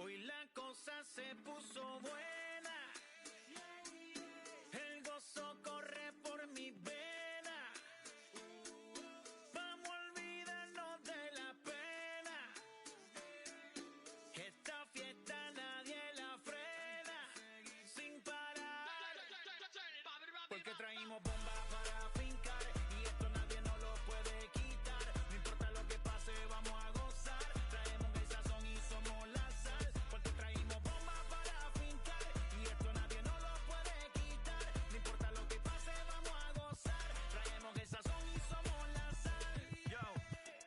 Hoy la cosa se puso buena. El gozo corre por mi vena. Vamos a olvidarnos de la pena. Esta fiesta nadie la frena. Sin parar. Porque traímos bombas para fincar. Y esto nadie nos lo puede quitar. No importa lo que pase, vamos a gozar. Traemos el sazón y somos la sal. Porque traímos bombas para fincar. Y esto nadie nos lo puede quitar. No importa lo que pase, vamos a gozar. Traemos el sazón y somos la sal. Yo,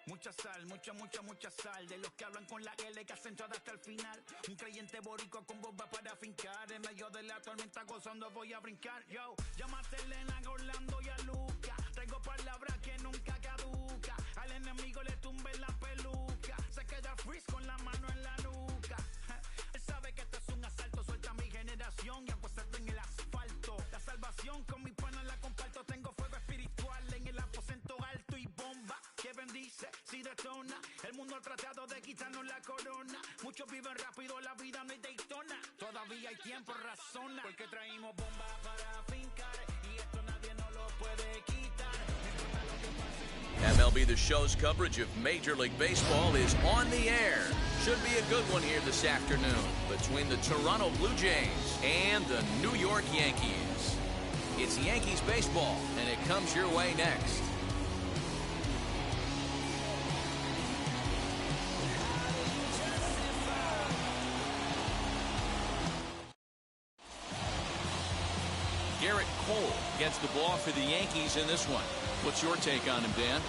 mucha sal, mucha sal. De los que hablan con la L que hacen todo hasta el final. Un creyente boricua con bomba para fincar. En medio de la tormenta gozando voy a brincar. Yo, llámate a Elena, a Orlando y a Luca. Traigo palabras que nunca caduca. Al enemigo le tumbe la peluca. Se queda freeze con la mano en la nuca. Él sabe que esto es un asalto. Suelta mi generación y acuéstate en el asfalto. La salvación con mi pana la comparto. Tengo fuego espiritual en el aposento alto y bomba que bendice si detona. El mundo ha tratado de quitarnos la corona. Muchos viven rápido, la vida no hay Daytona. Todavía hay tiempo, razona. Porque traímos bombas para fincar. Y esto nadie nos lo puede quitar. MLB The Show's coverage of Major League Baseball is on the air. Should be a good one here this afternoon between the Toronto Blue Jays and the New York Yankees. It's Yankees baseball, and it comes your way next. Garrett Cole gets the ball for the Yankees in this one. What's your take on him, Dan?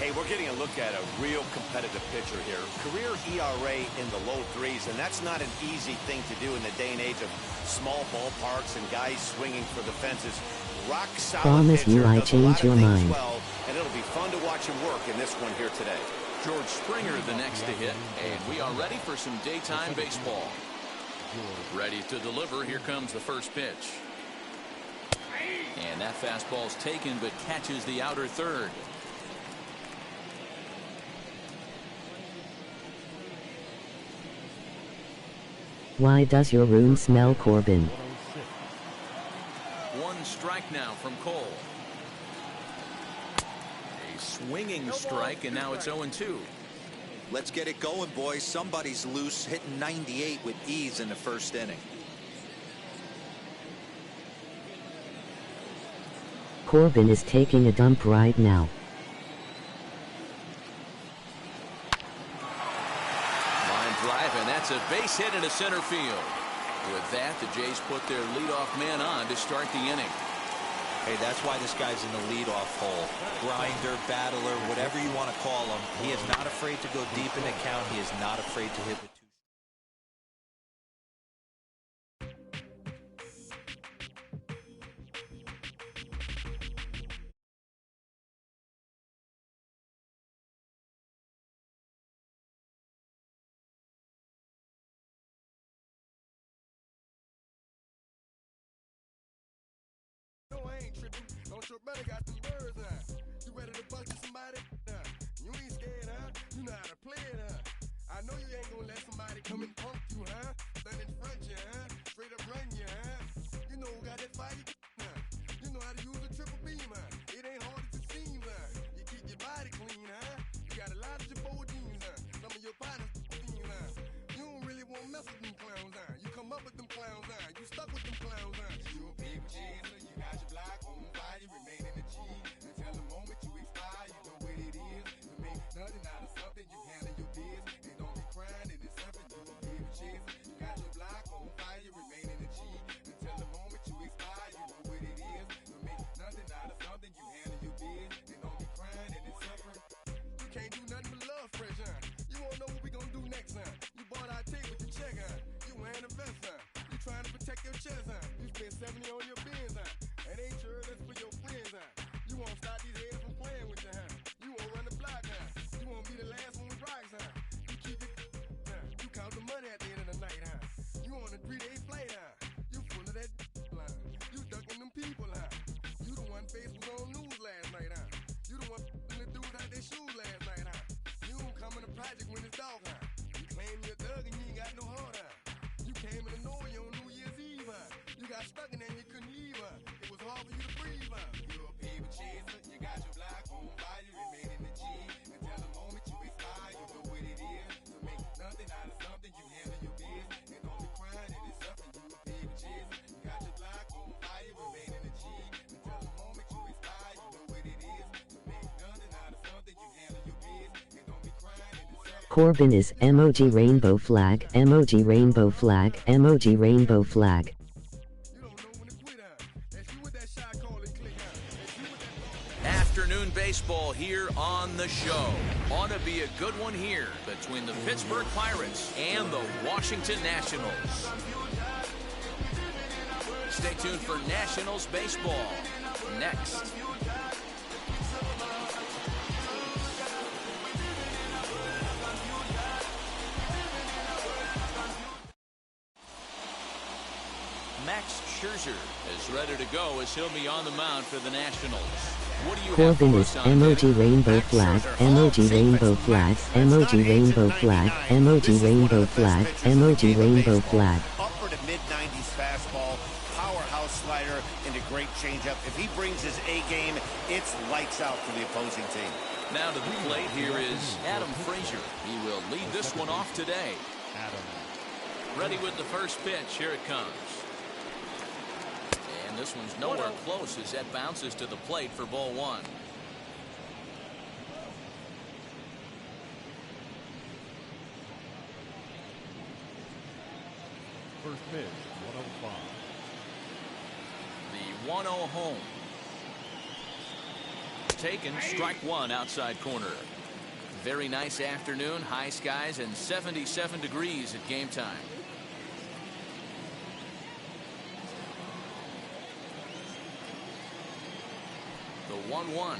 Hey, we're getting a look at a real competitive pitcher here. Career ERA in the low threes, and that's not an easy thing to do in the day and age of small ballparks and guys swinging for the fences. Rock solid Promise pitcher, you I does a lot change of your things mind. well, and it'll be fun to watch him work in this one here today. George Springer the next to hit, and we are ready for some daytime baseball. Ready to deliver. Here comes the first pitch. And that fastball's taken but catches the outer third. Why does your room smell, Corbin? One strike now from Cole. A swinging strike, and now it's 0-2. Let's get it going, boys. Somebody's loose, hitting 98 with ease in the first inning. Corbin is taking a dump right now. Line drive, and that's a base hit into center field. With that, the Jays put their leadoff man on to start the inning. Hey, that's why this guy's in the leadoff hole. Grinder, battler, whatever you want to call him. He is not afraid to go deep in the count. He is not afraid to hit the two. Don't your brother got some birds, huh? You ready to bust somebody? You ain't scared, huh? You know how to play it, huh? I know you ain't gonna let somebody come and punk you, huh? Stand in front you, huh? Straight up run you, huh? You know who got that fire, huh? You know how to use a triple beam, huh? It ain't hard as it seems, huh? You keep your body clean, huh? You got a lot of your bold jeans, huh? Some of your partners, huh? You don't really want to mess with them clowns, huh? You come up with them clowns, huh? You stuck with them clowns, huh? You a big chaser, you got your block on fire, you remain in the G. Until the moment you expire, you know what it is. You make nothing out of something, you handle your biz. And don't be crying, and it's something you a big chaser. You got your block on fire, you Corbin is emoji rainbow flag, emoji rainbow flag, emoji rainbow flag. You don't know when to quit, huh? That's you with that shot calling click, huh? That's you with that long Afternoon baseball here on the show. Ought to be a good one here between the Pittsburgh Pirates and the Washington Nationals. Stay tuned for Nationals baseball next. Max Scherzer is ready to go as he'll be on the mound for the Nationals. What do you have Corbin for is us on emoji deck? rainbow flag, emoji rainbow flag, emoji rainbow flag, emoji rainbow flag, emoji rainbow flag. Upper to mid-90s fastball, powerhouse slider, and a great changeup. If he brings his A game, it's lights out for the opposing team. Now to the plate here is Adam Frazier. He will lead this one off today. Ready with the first pitch. Here it comes. And this one's nowhere close as that bounces to the plate for ball one. First pitch, 105. The 1-0 home. Taken, strike one, outside corner. Very nice afternoon, high skies and 77 degrees at game time. The 1-1.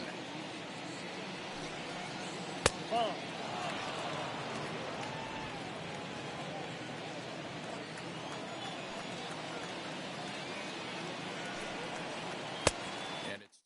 And it's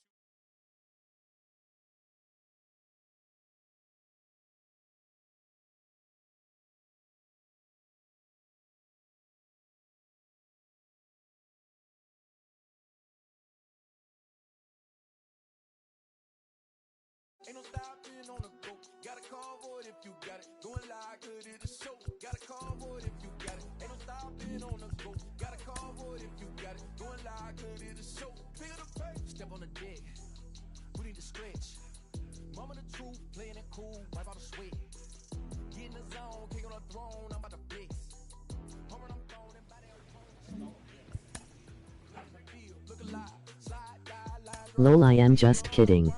Ain't no stopping on the go. Got a convoy if you got it. Going live, good it is show. Got a convoy if you got it. Ain't no stopping on the go. Got a convoy if you got it. Going live, good it is show. Feel the pain. Step on the deck. We need to stretch. Mama the truth, playing it cool. Wipe out the sweat. Get in the zone, kick on the throne. I'm about to flex. Home run, I'm throwing and body on look alive. Slide, die, line. Lol, I am just kidding.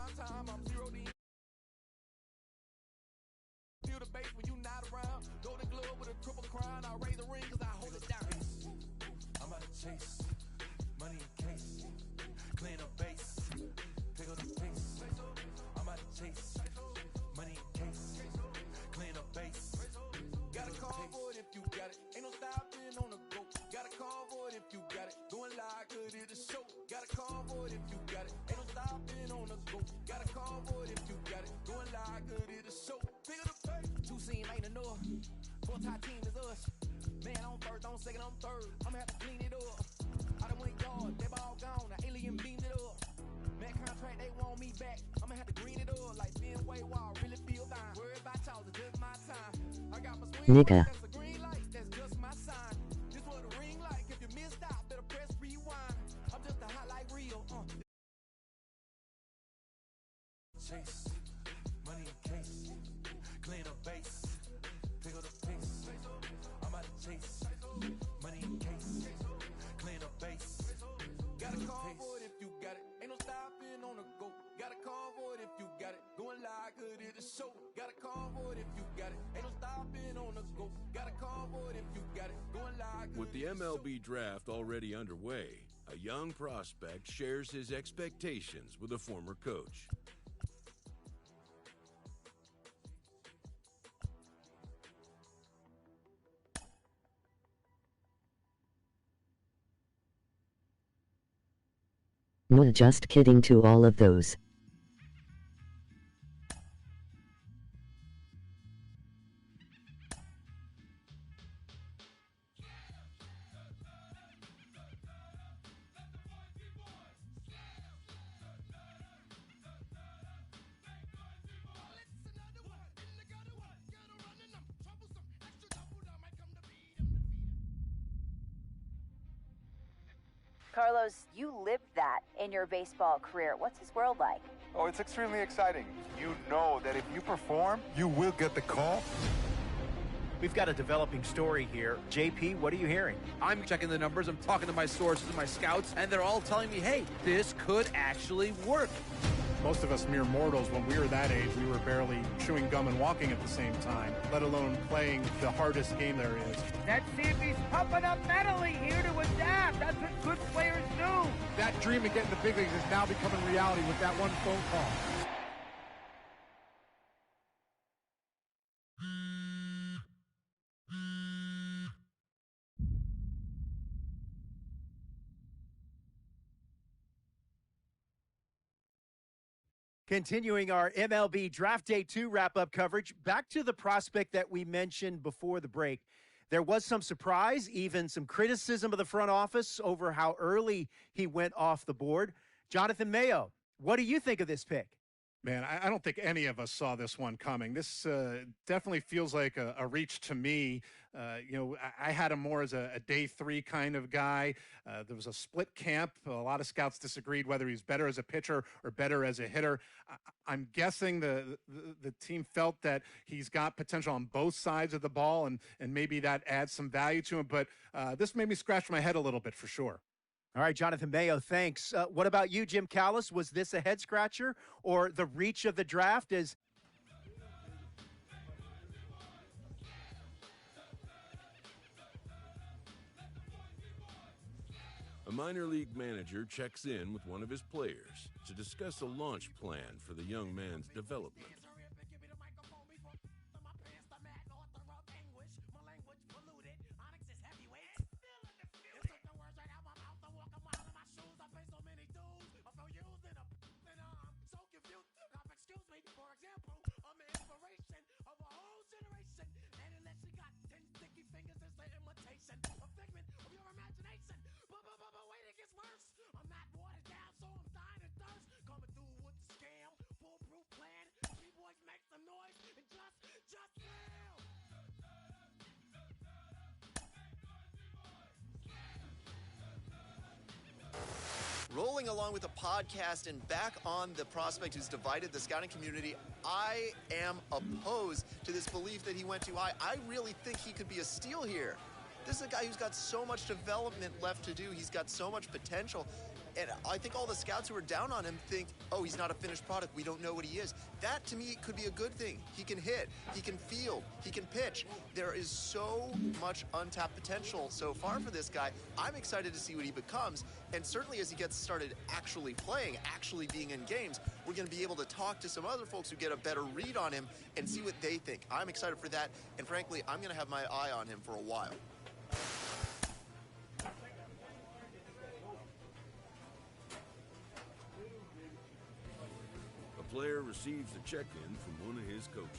Feel the bass when you not around. Golden glove with a triple crown. I'll raise the ring 'cause I hold it down. I'm out to chase money in case. Clean up base. Pick up the pace. I'm out to chase money in case. Clean up base. Got a convoy if you got it. Ain't no stopping on the go. Got a convoy if you got it. Going live, good it is show. Got a convoy if you got it. Ain't no stopping on the go. Got a convoy if you got it. Going live, good it is show. Pick up the pace. Two scene ain't enough. Four top team is us. Man on first, on second, on third. I'ma have to clean it up. I done went yard, they ball gone. The alien beamed it up. Man contract, they want me back. I'ma have to green it up like Fenway Wall. Really feel fine. Worry about y'all, it's just my time. I got my swing. Nigga. That's a green light, that's just my sign. This what a ring like. If you missed out, better press rewind. I'm just a highlight reel. Chase money in case. Clean up base. Pick up the pace. I'm out to chase money in case. Clean up base. Got a convoy if you got it. Ain't no stopping on the go. Got a convoy if you got it. Going live, good it is show. Got a convoy if you got it. Ain't no stopping on the go. Got a convoy if you got it. Going live. With the MLB draft already underway, a young prospect shares his expectations with a former coach. Just kidding to all of those. Carlos, you lived that in your baseball career. What's his world like? Oh, it's extremely exciting. You know that if you perform, you will get the call. we've got a developing story here. JP, what are you hearing? I'm checking the numbers. I'm talking to my sources and my scouts, and they're all telling me, hey, this could actually work. Most of us mere mortals, when we were that age, we were barely chewing gum and walking at the same time, let alone playing the hardest game there is. That CFB's pumping up mentally here to adapt. That's what good players do. That dream of getting the big leagues is now becoming reality with that one phone call. Continuing our MLB Draft Day 2 wrap-up coverage, back to the prospect that we mentioned before the break. There was some surprise, even some criticism of the front office over how early he went off the board. Jonathan Mayo, what do you think of this pick? Man, I don't think any of us saw this one coming. This definitely feels like a reach to me. I had him more as a day 3 kind of guy. There was a split camp. A lot of scouts disagreed whether he's better as a pitcher or better as a hitter. I'm guessing the team felt that he's got potential on both sides of the ball, and maybe that adds some value to him. But this made me scratch my head a little bit for sure. All right, Jonathan Mayo, thanks. What about you, Jim Callis? Was this a head-scratcher or the reach of the draft is... A minor league manager checks in with one of his players to discuss a launch plan for the young man's development. Rolling along with the podcast and back on the prospect who's divided the scouting community, I am opposed to this belief that he went too high. I really think he could be a steal here. This is a guy who's got so much development left to do. He's got so much potential. And I think all the scouts who are down on him think, oh, he's not a finished product. We don't know what he is. That, to me, could be a good thing. He can hit. He can field. He can pitch. There is so much untapped potential so far for this guy. I'm excited to see what he becomes. And certainly as he gets started actually playing, actually being in games, we're going to be able to talk to some other folks who get a better read on him and see what they think. I'm excited for that. And frankly, I'm going to have my eye on him for a while. A player receives a check-in from one of his coaches.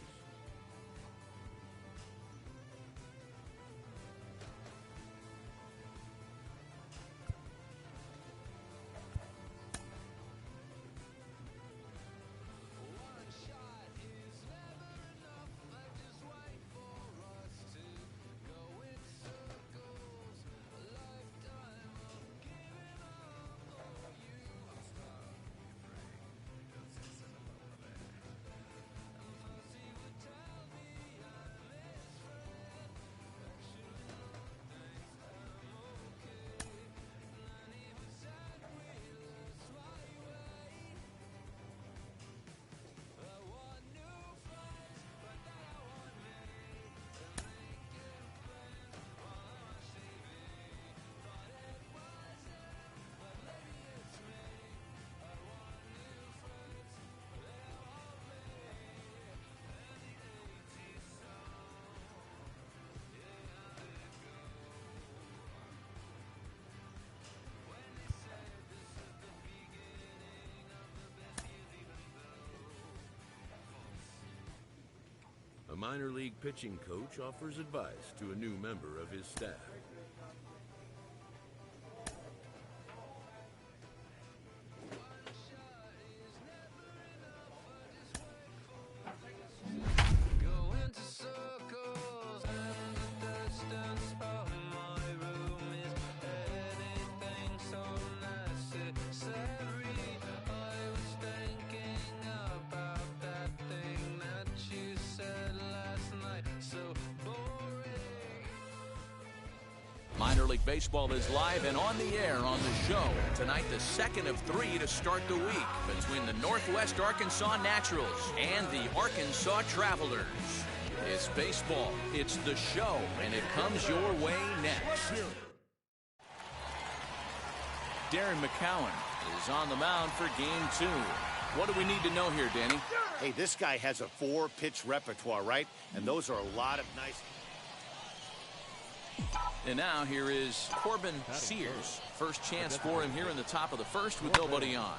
A minor league pitching coach offers advice to a new member of his staff. So boring. Minor League Baseball is live and on the air on the show. Tonight, the second of 3 to start the week between the Northwest Arkansas Naturals and the Arkansas Travelers. It's baseball, it's the show, and it comes your way next. Darren McCowan is on the mound for game 2. What do we need to know here, Danny? Hey, this guy has a 4-pitch repertoire, right? And those are a lot of nice... And now here is Corbin Sears. First chance for him here in the top of the first with nobody on.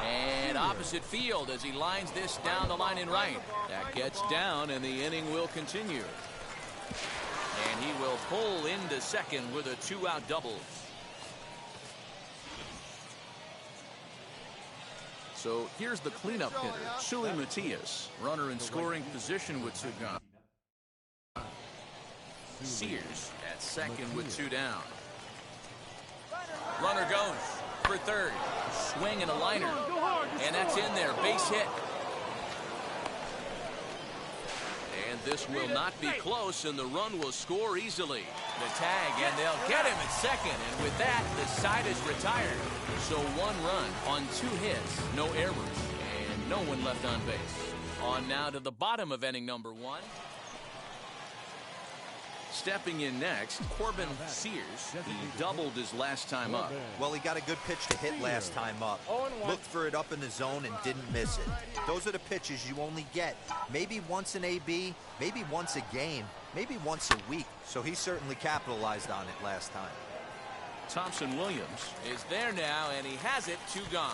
And opposite field as he lines this down the line in right. That gets down and the inning will continue. And he will pull into second with a 2-out double. So here's the cleanup hitter, Sully Matias. Runner in scoring position with 2 gone. Sears at second with 2 down. Runner goes for third. Swing and a liner. And that's in there. Base hit. And this will not be close, and the run will score easily. The tag, and they'll get him at second. And with that, the side is retired. So 1 run on 2 hits, no errors, and no one left on base. On now to the bottom of inning number 1. Stepping in next, Corbin Sears. He doubled his last time up. Well, he got a good pitch to hit last time up. Looked for it up in the zone and didn't miss it. Those are the pitches you only get. Maybe once an AB, maybe once a game, maybe once a week. So he certainly capitalized on it last time. Thompson Williams is there now, and he has it. 2 gone.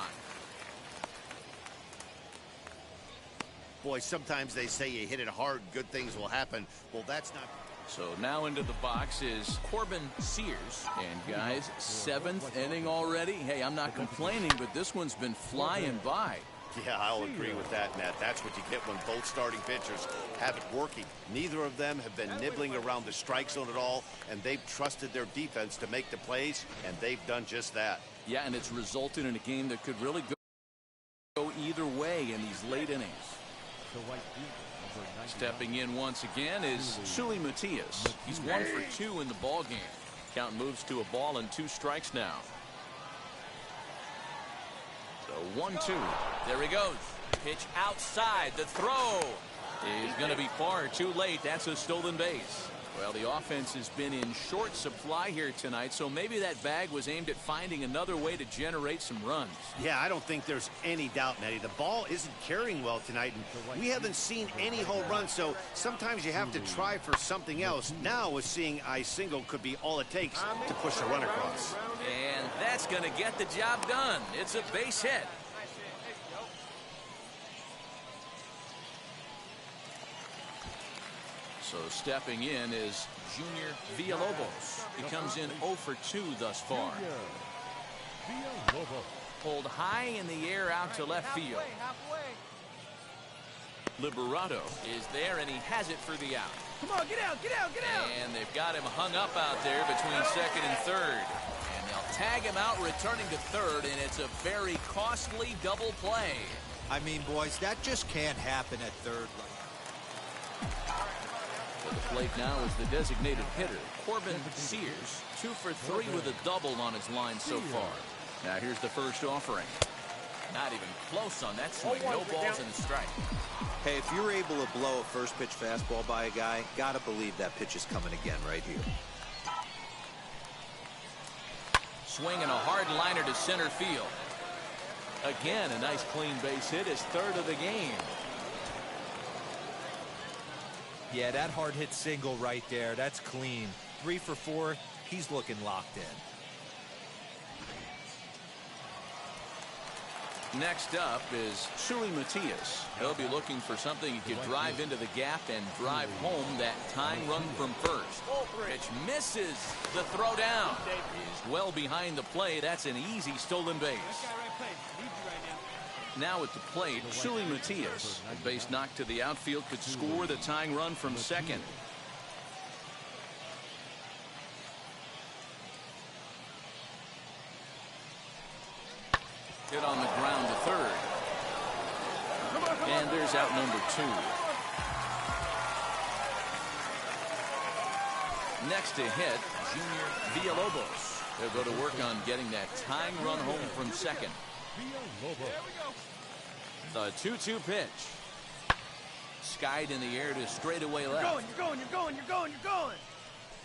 Boy, sometimes they say you hit it hard, good things will happen. Well, that's not... So now into the box is Corbin Sears. And guys, 7th inning already. Hey, I'm not complaining, but this one's been flying by. Yeah, I'll agree with that, Matt. That's what you get when both starting pitchers have it working. Neither of them have been nibbling around the strike zone at all, and they've trusted their defense to make the plays, and they've done just that. Yeah, and it's resulted in a game that could really go either way in these late innings. Stepping in once again is Sully Matias. He's 1 for 2 in the ball game. Count moves to a ball and 2 strikes now. So 1-2. There he goes. Pitch outside. The throw is going to be far too late. That's a stolen base. Well, the offense has been in short supply here tonight, so maybe that bag was aimed at finding another way to generate some runs. Yeah, I don't think there's any doubt, Matty. The ball isn't carrying well tonight, and we haven't seen any home runs, so sometimes you have to try for something else. Now, with seeing I single could be all it takes to push a run across. And that's going to get the job done. It's a base hit. So stepping in is Junior Villalobos. He comes in 0 for 2 thus far. Pulled high in the air out to left field. Liberato is there, and he has it for the out. Come on, get out, get out, get out! And they've got him hung up out there between second and third. And they'll tag him out returning to third, and it's a very costly double play. I mean, boys, that just can't happen at third. To the plate now is the designated hitter, Corbin Sears. 2 for 3 with a double on his line so far. Now here's the first offering. Not even close on that swing. No balls and a strike. Hey, if you're able to blow a first pitch fastball by a guy, gotta believe that pitch is coming again right here. Swinging a hard liner to center field. Again, a nice clean base hit, his 3rd of the game. Yeah, that hard hit single right there. That's clean. 3 for 4. He's looking locked in. Next up is Sully Matias. He'll be looking for something he could drive into the gap and drive home that tying run from first. Pitch misses the throw down. Well behind the play. That's an easy stolen base. Now at the plate, Sully Matias. A base knock to the outfield could score the tying run from second. Hit on the ground to third. And there's out number 2. Next to hit, Junior Villalobos. They'll go to work on getting that tying run home from second. The 2-2 pitch. Skied in the air to straightaway left. You're going.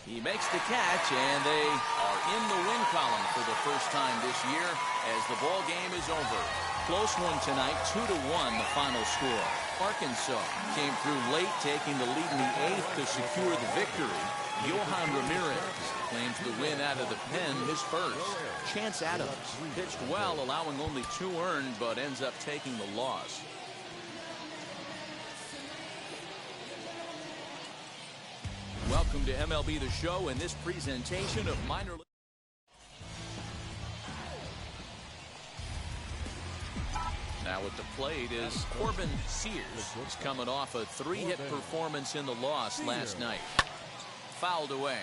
He makes the catch, and they are in the win column for the first time this year as the ball game is over. Close one tonight, 2-1 the final score. Arkansas came through late, taking the lead in the 8th to secure the victory. Johan Ramirez claims the win out of the pen, his first. Chance Adams pitched well, allowing only 2 earned, but ends up taking the loss. Welcome to MLB The Show and this presentation of minor league. Now at the plate is Corbin Sears. He's coming off a 3-hit performance in the loss last night. Fouled away.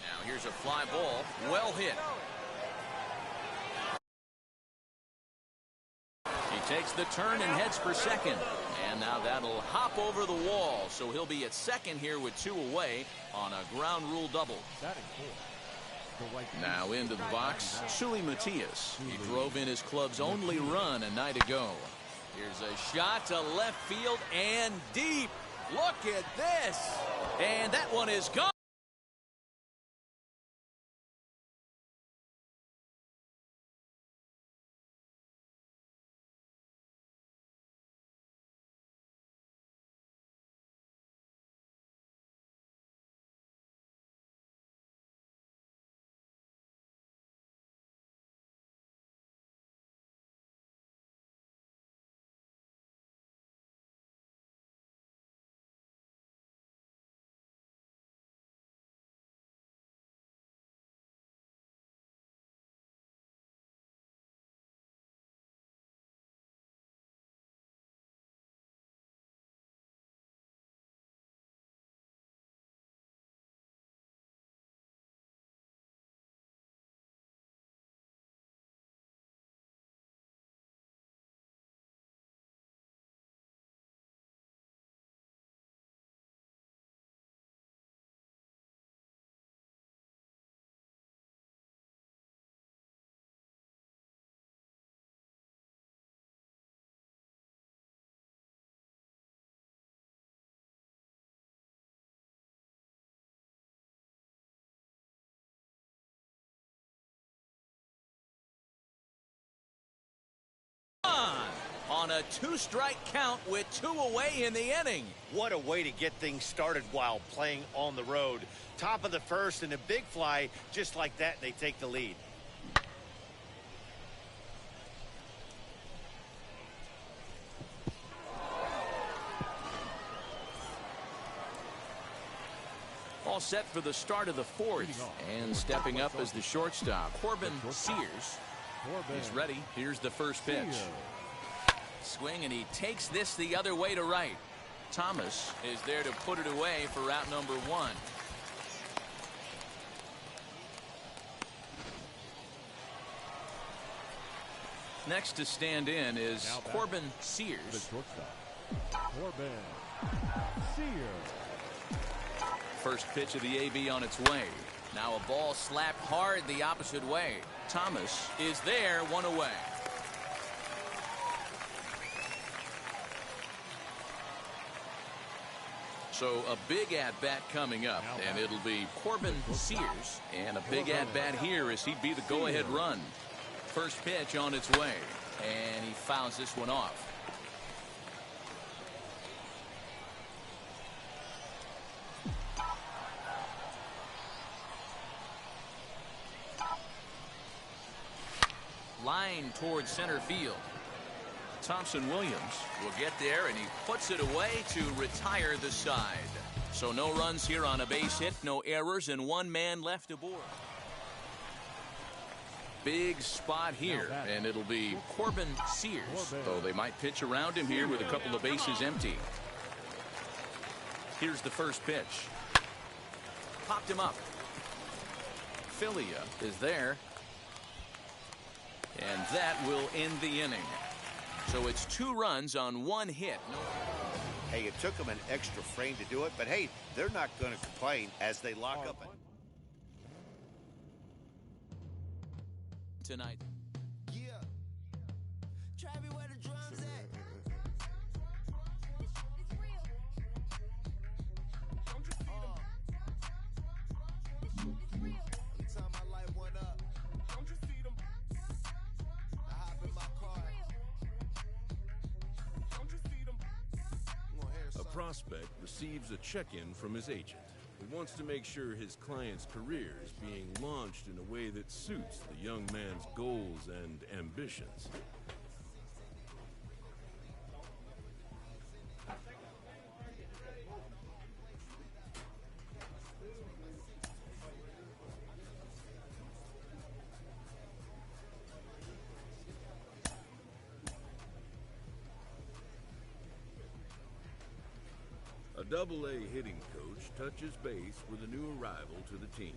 Now here's a fly ball. Well hit. He takes the turn and heads for second. And now that'll hop over the wall. So he'll be at second here with 2 away on a ground rule double. Now into the box, Sully Matias. He drove in his club's only run a night ago. Here's a shot to left field and deep. Look at this. And that one is gone. On a 2-strike count with 2 away in the inning. What a way to get things started while playing on the road. Top of the first and a big fly. Just like that, they take the lead. All set for the start of the 4th. And stepping up as the shortstop, Corbin Sears is ready. Here's the first pitch. Swing, and he takes this the other way to right. Thomas is there to put it away for out number 1. Next to stand in is Corbin Sears. Corbin Sears. First pitch of the AB on its way. Now a ball slapped hard the opposite way. Thomas is there, 1 away. So a big at-bat coming up, and it'll be Corbin Sears. And a big at-bat here as he'd be the go-ahead run. First pitch on its way, and he fouls this one off. Line towards center field. Thompson Williams will get there, and he puts it away to retire the side. So no runs here on a base hit, no errors, and 1 man left aboard. Big spot here, and it'll be Corbin Sears, though they might pitch around him here with a couple of bases empty. Here's the first pitch. Popped him up. Filia is there. And that will end the inning. So it's 2 runs on 1 hit. Hey, it took them an extra frame to do it, but hey, they're not going to complain as they lock up. Tonight. Yeah. Travis, where the drums at? A prospect receives a check-in from his agent. He wants to make sure his client's career is being launched in a way that suits the young man's goals and ambitions. A Double-A hitting coach touches base with a new arrival to the team.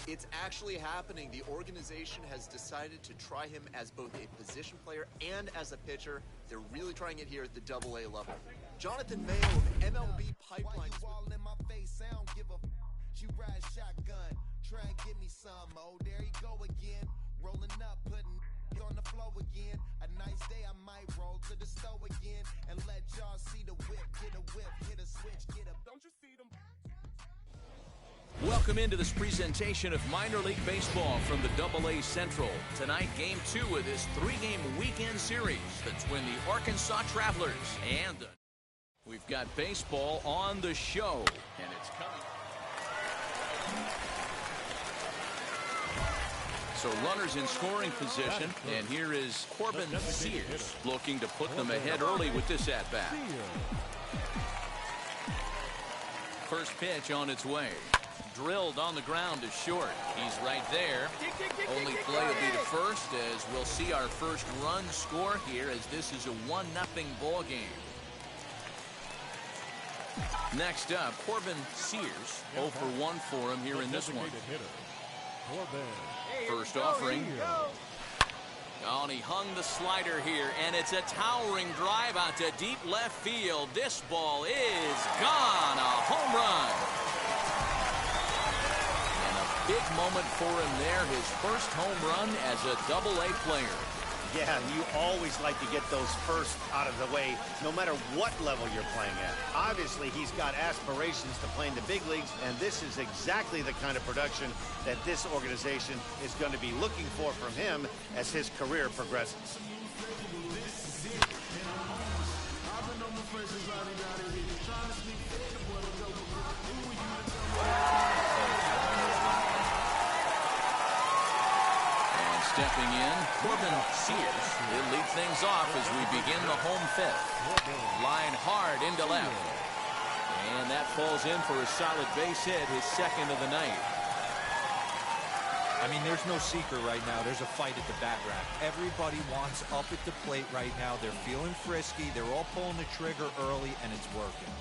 It's actually happening. The organization has decided to try him as both a position player and as a pitcher. They're really trying it here at the Double-A level. Jonathan Mayo of MLB Pipeline. She ride shotgun, try and give me some. Oh, there you go again. Rolling up, putting on the floor again. A nice day, I might roll to the stove again and let y'all see the whip. Get a whip, hit a switch, get a. Don't you see them? Welcome into this presentation of minor league baseball from the Double-A Central. Tonight, game 2 of this 3-game weekend series between the Arkansas Travelers and the... We've got baseball on the show, and it's coming. So runners in scoring position, and here is Corbin Sears looking to put them ahead early with this at-bat. First pitch on its way. Drilled on the ground to short. He's right there. Only play will be to first as we'll see our first run score here as this is a 1-0 ball game. Next up, Corbin Sears. 0 for 1 for him here in this one. First offering. Oh, and he hung the slider here, and it's a towering drive out to deep left field. This ball is gone. A home run. And a big moment for him there, his first home run as a Double-A player. Yeah, you always like to get those first out of the way, no matter what level you're playing at. Obviously, he's got aspirations to play in the big leagues, and this is exactly the kind of production that this organization is going to be looking for from him as his career progresses. Stepping in, Corbin Sears will lead things off as we begin the home fifth. Line hard into left. And that falls in for a solid base hit, his second of the night. I mean, there's no secret right now. There's a fight at the bat rack. Everybody wants up at the plate right now. They're feeling frisky. They're all pulling the trigger early, and it's working.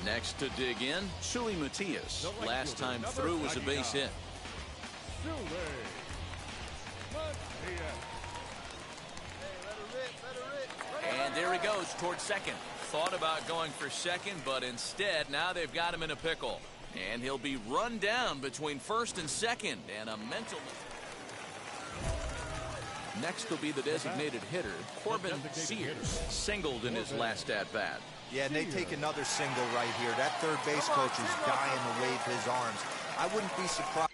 Next to dig in, Suli Matias. Last time through was a base hit. And there he goes towards second. Thought about going for second, but instead now they've got him in a pickle. And he'll be run down between first and second, and a mental... Next will be the designated hitter, Corbin Sears, singled in his last at-bat. Yeah, and they take another single right here. That third base coach is dying to wave his arms. I wouldn't be surprised.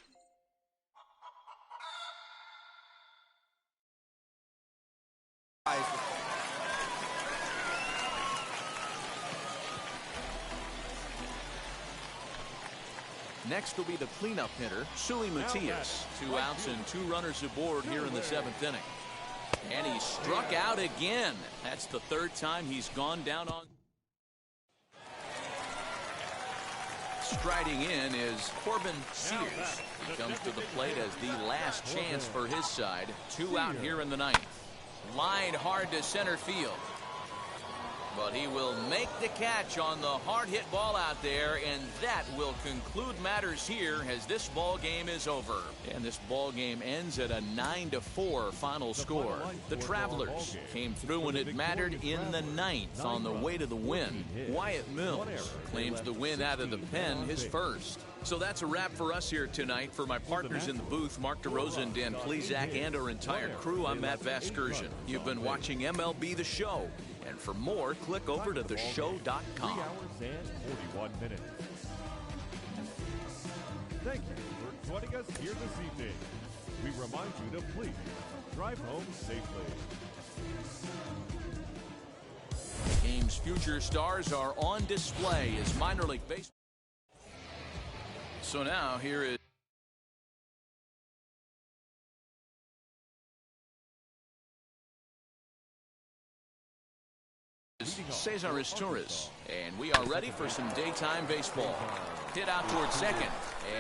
Next will be the cleanup hitter, Suli Matias. 2 outs and 2 runners aboard here in the 7th inning. And he struck out again. That's the 3rd time he's gone down on. Striding in is Corbin Sears. He comes to the plate as the last chance for his side. 2 out here in the 9th. Lined hard to center field. But he will make the catch on the hard hit ball out there, and that will conclude matters here as this ball game is over. And this ball game ends at a 9-4 final score. The Travelers came through when it mattered in the 9th on the way to the win. Wyatt Mills claims the win out of the pen, his first. So that's a wrap for us here tonight. For my partners in the booth, Mark DeRosa, Dan Plesac, and our entire crew, I'm Matt Vasgersian. You've been watching MLB The Show. And for more, click over to theshow.com. 3 hours and 41 minutes. Thank you for joining us here this evening. We remind you to please drive home safely. The game's future stars are on display as minor league baseball. So now here is Cesar Torres, and we are ready for some daytime baseball. Hit out towards second,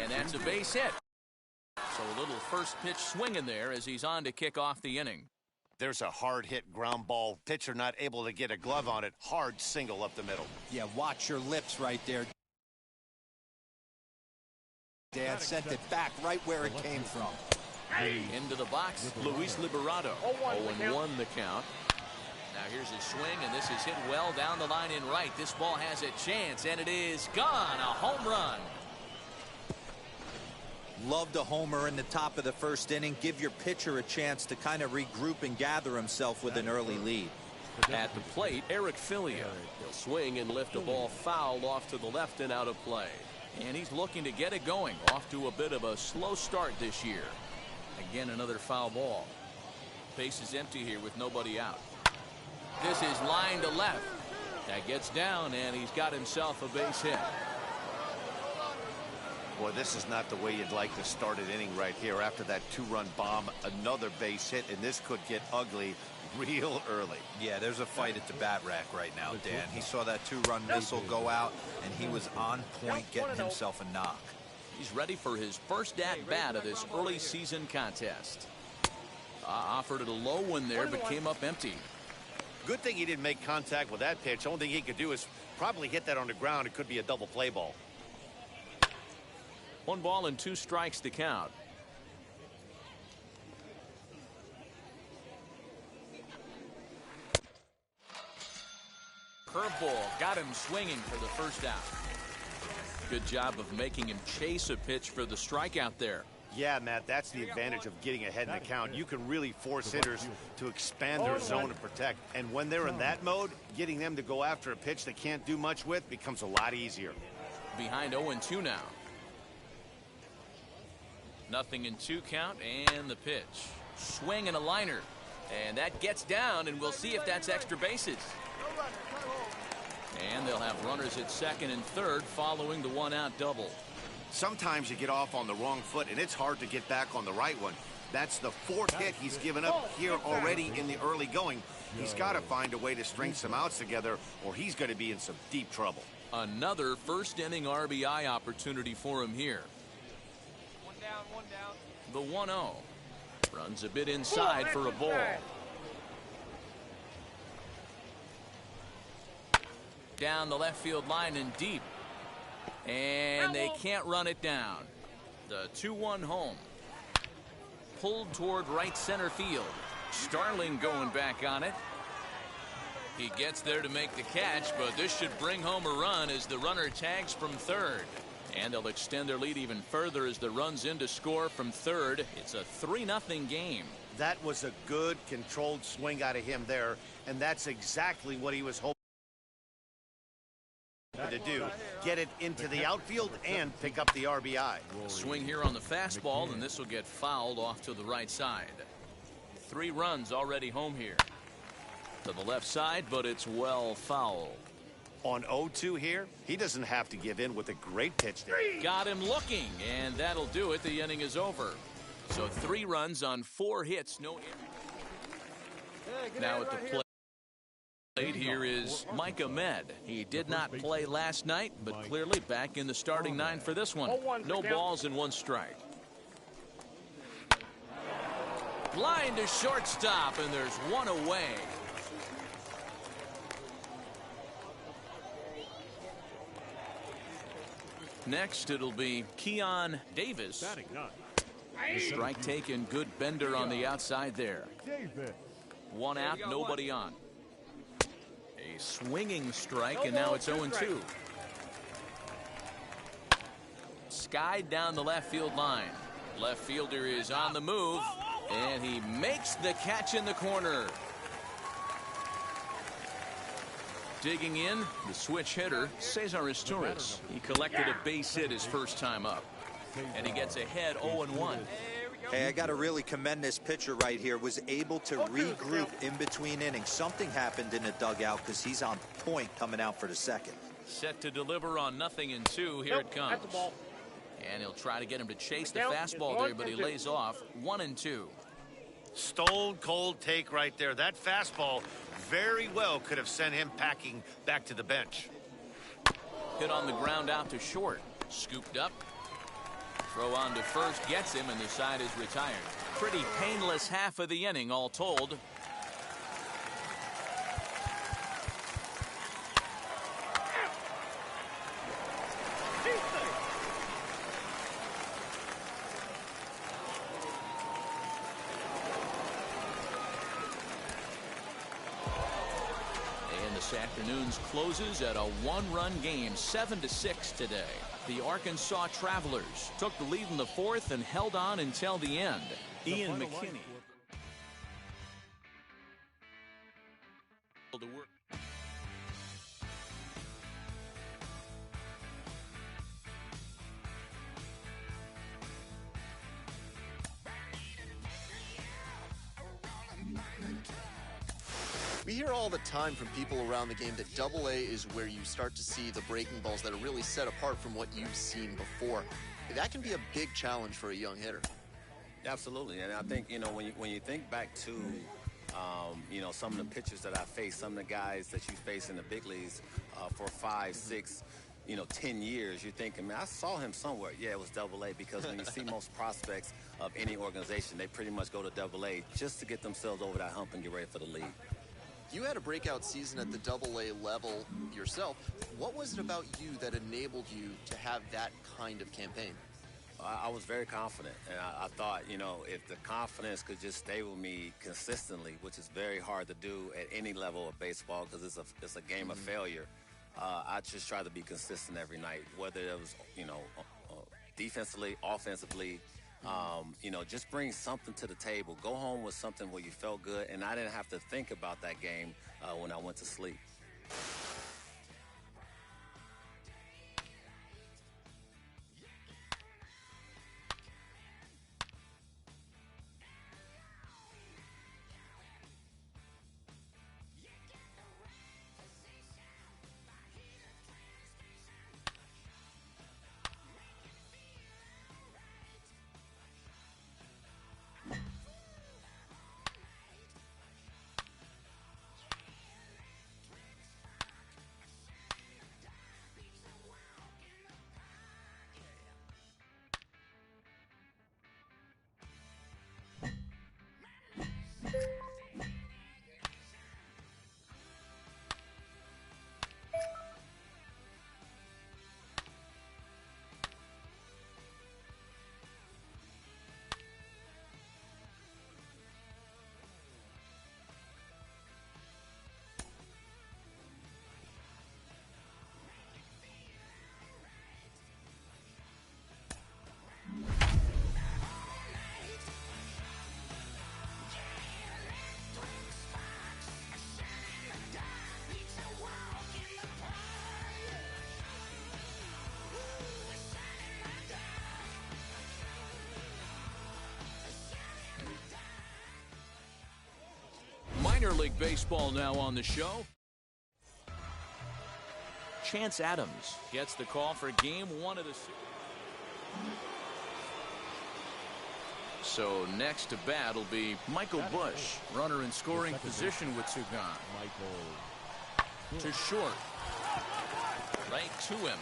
and that's a base hit. So a little first pitch swing in there as he's on to kick off the inning. There's a hard hit ground ball. Pitcher not able to get a glove on it. Hard single up the middle. Yeah, watch your lips right there. Dan sent it back right where it came from. Into the box, Luis Liberato. 0-1 the count. Now here's his swing, and this is hit well down the line in right. This ball has a chance, and it is gone. A home run. Loved a homer in the top of the first inning. Give your pitcher a chance to kind of regroup and gather himself with an early lead. At the plate, Eric Filia. He'll swing and lift a ball foul off to the left and out of play. And he's looking to get it going. Off to a bit of a slow start this year. Again, another foul ball. Base is empty here with nobody out. This is line to left. That gets down, and he's got himself a base hit. Boy, this is not the way you'd like to start an inning right here. After that 2-run bomb, another base hit, and this could get ugly real early. Yeah, there's a fight at the bat rack right now, Dan. He saw that 2-run missile go out, and he was on point getting himself a knock. He's ready for his first at-bat of this early season contest. Offered it a low one there, but came up empty. Good thing he didn't make contact with that pitch. Only thing he could do is probably hit that on the ground. It could be a double play ball. 1 ball and 2 strikes to count. Curveball got him swinging for the first out. Good job of making him chase a pitch for the strikeout there. Yeah, Matt, that's the advantage of getting ahead in the count. You can really force hitters to expand their zone and protect. And when they're in that mode, getting them to go after a pitch they can't do much with becomes a lot easier. Behind 0-2 now. 0-2 count, and the pitch. Swing and a liner. And that gets down, and we'll see if that's extra bases. And they'll have runners at second and third following the 1-out double. Sometimes you get off on the wrong foot, and it's hard to get back on the right one. That's the 4th hit he's given up here already in the early going. He's got to find a way to string some outs together, or he's going to be in some deep trouble. Another first inning RBI opportunity for him here. 1 down, 1 down. The 1-0. Runs a bit inside for a ball. Down the left field line and deep. And they can't run it down. The 2-1 home. Pulled toward right center field. Starling going back on it. He gets there to make the catch, but this should bring home a run as the runner tags from third. And they'll extend their lead even further as the runs in to score from third. It's a 3-0 game. That was a good controlled swing out of him there, and that's exactly what he was hoping to do. Get it into the outfield and pick up the RBI. Swing here on the fastball, and this will get fouled off to the right side. 3 runs already home here. To the left side, but it's well fouled. On 0-2 here, he doesn't have to give in with a great pitch there. Got him looking, and that'll do it. The inning is over. So 3 runs on 4 hits, no errors. Now at the plate here is Mike Ahmed. He did not play last night, but clearly back in the starting 9 for this one. No balls and 1 strike. Line to shortstop, and there's one away. Next, it'll be Keon Davis. Strike taken, good bender on the outside there. One out, nobody on. A swinging strike, and now it's 0-2. Skied down the left field line. Left fielder is on the move, and he makes the catch in the corner. Digging in, the switch hitter, Cesar Torres. He collected a base hit his first time up, and he gets ahead 0-1. Hey, I got to really commend this pitcher right here. Was able to regroup in between innings. Something happened in the dugout because he's on point coming out for the second. Set to deliver on 0-2. Here it comes. And he'll try to get him to chase the fastball there, but he lays off 1-2. Stone cold take right there. That fastball very well could have sent him packing back to the bench. Hit on the ground out to short. Scooped up. Throw on to first gets him, and the side is retired. Pretty painless half of the inning all told. This afternoon's closes at a one-run game, 7-6 today. The Arkansas Travelers took the lead in the fourth and held on until the end. Ian McKinney. We hear all the time from people around the game that Double-A is where you start to see the breaking balls that are really set apart from what you've seen before. That can be a big challenge for a young hitter. Absolutely, and I think, you know, when you think back to, you know, some of the pitchers that I faced, some of the guys that you face in the big leagues for 5, 6, 10 years, you're thinking, man, I saw him somewhere. Yeah, it was Double-A, because when you see most prospects of any organization, they pretty much go to Double-A just to get themselves over that hump and get ready for the league. You had a breakout season at the Double-A level yourself. What was it about you that enabled you to have that kind of campaign? I was very confident, and I thought, you know, if the confidence could just stay with me consistently, which is very hard to do at any level of baseball because it's a game of failure, I just try to be consistent every night, whether it was, you know, defensively, offensively. You know, just bring something to the table. Go home with something where you felt good, and I didn't have to think about that game when I went to sleep. Minor League Baseball now on the show. Chance Adams gets the call for game 1 of the series. So next to bat will be Michael Bush, runner in scoring position with 2 gone. To short. Right to him.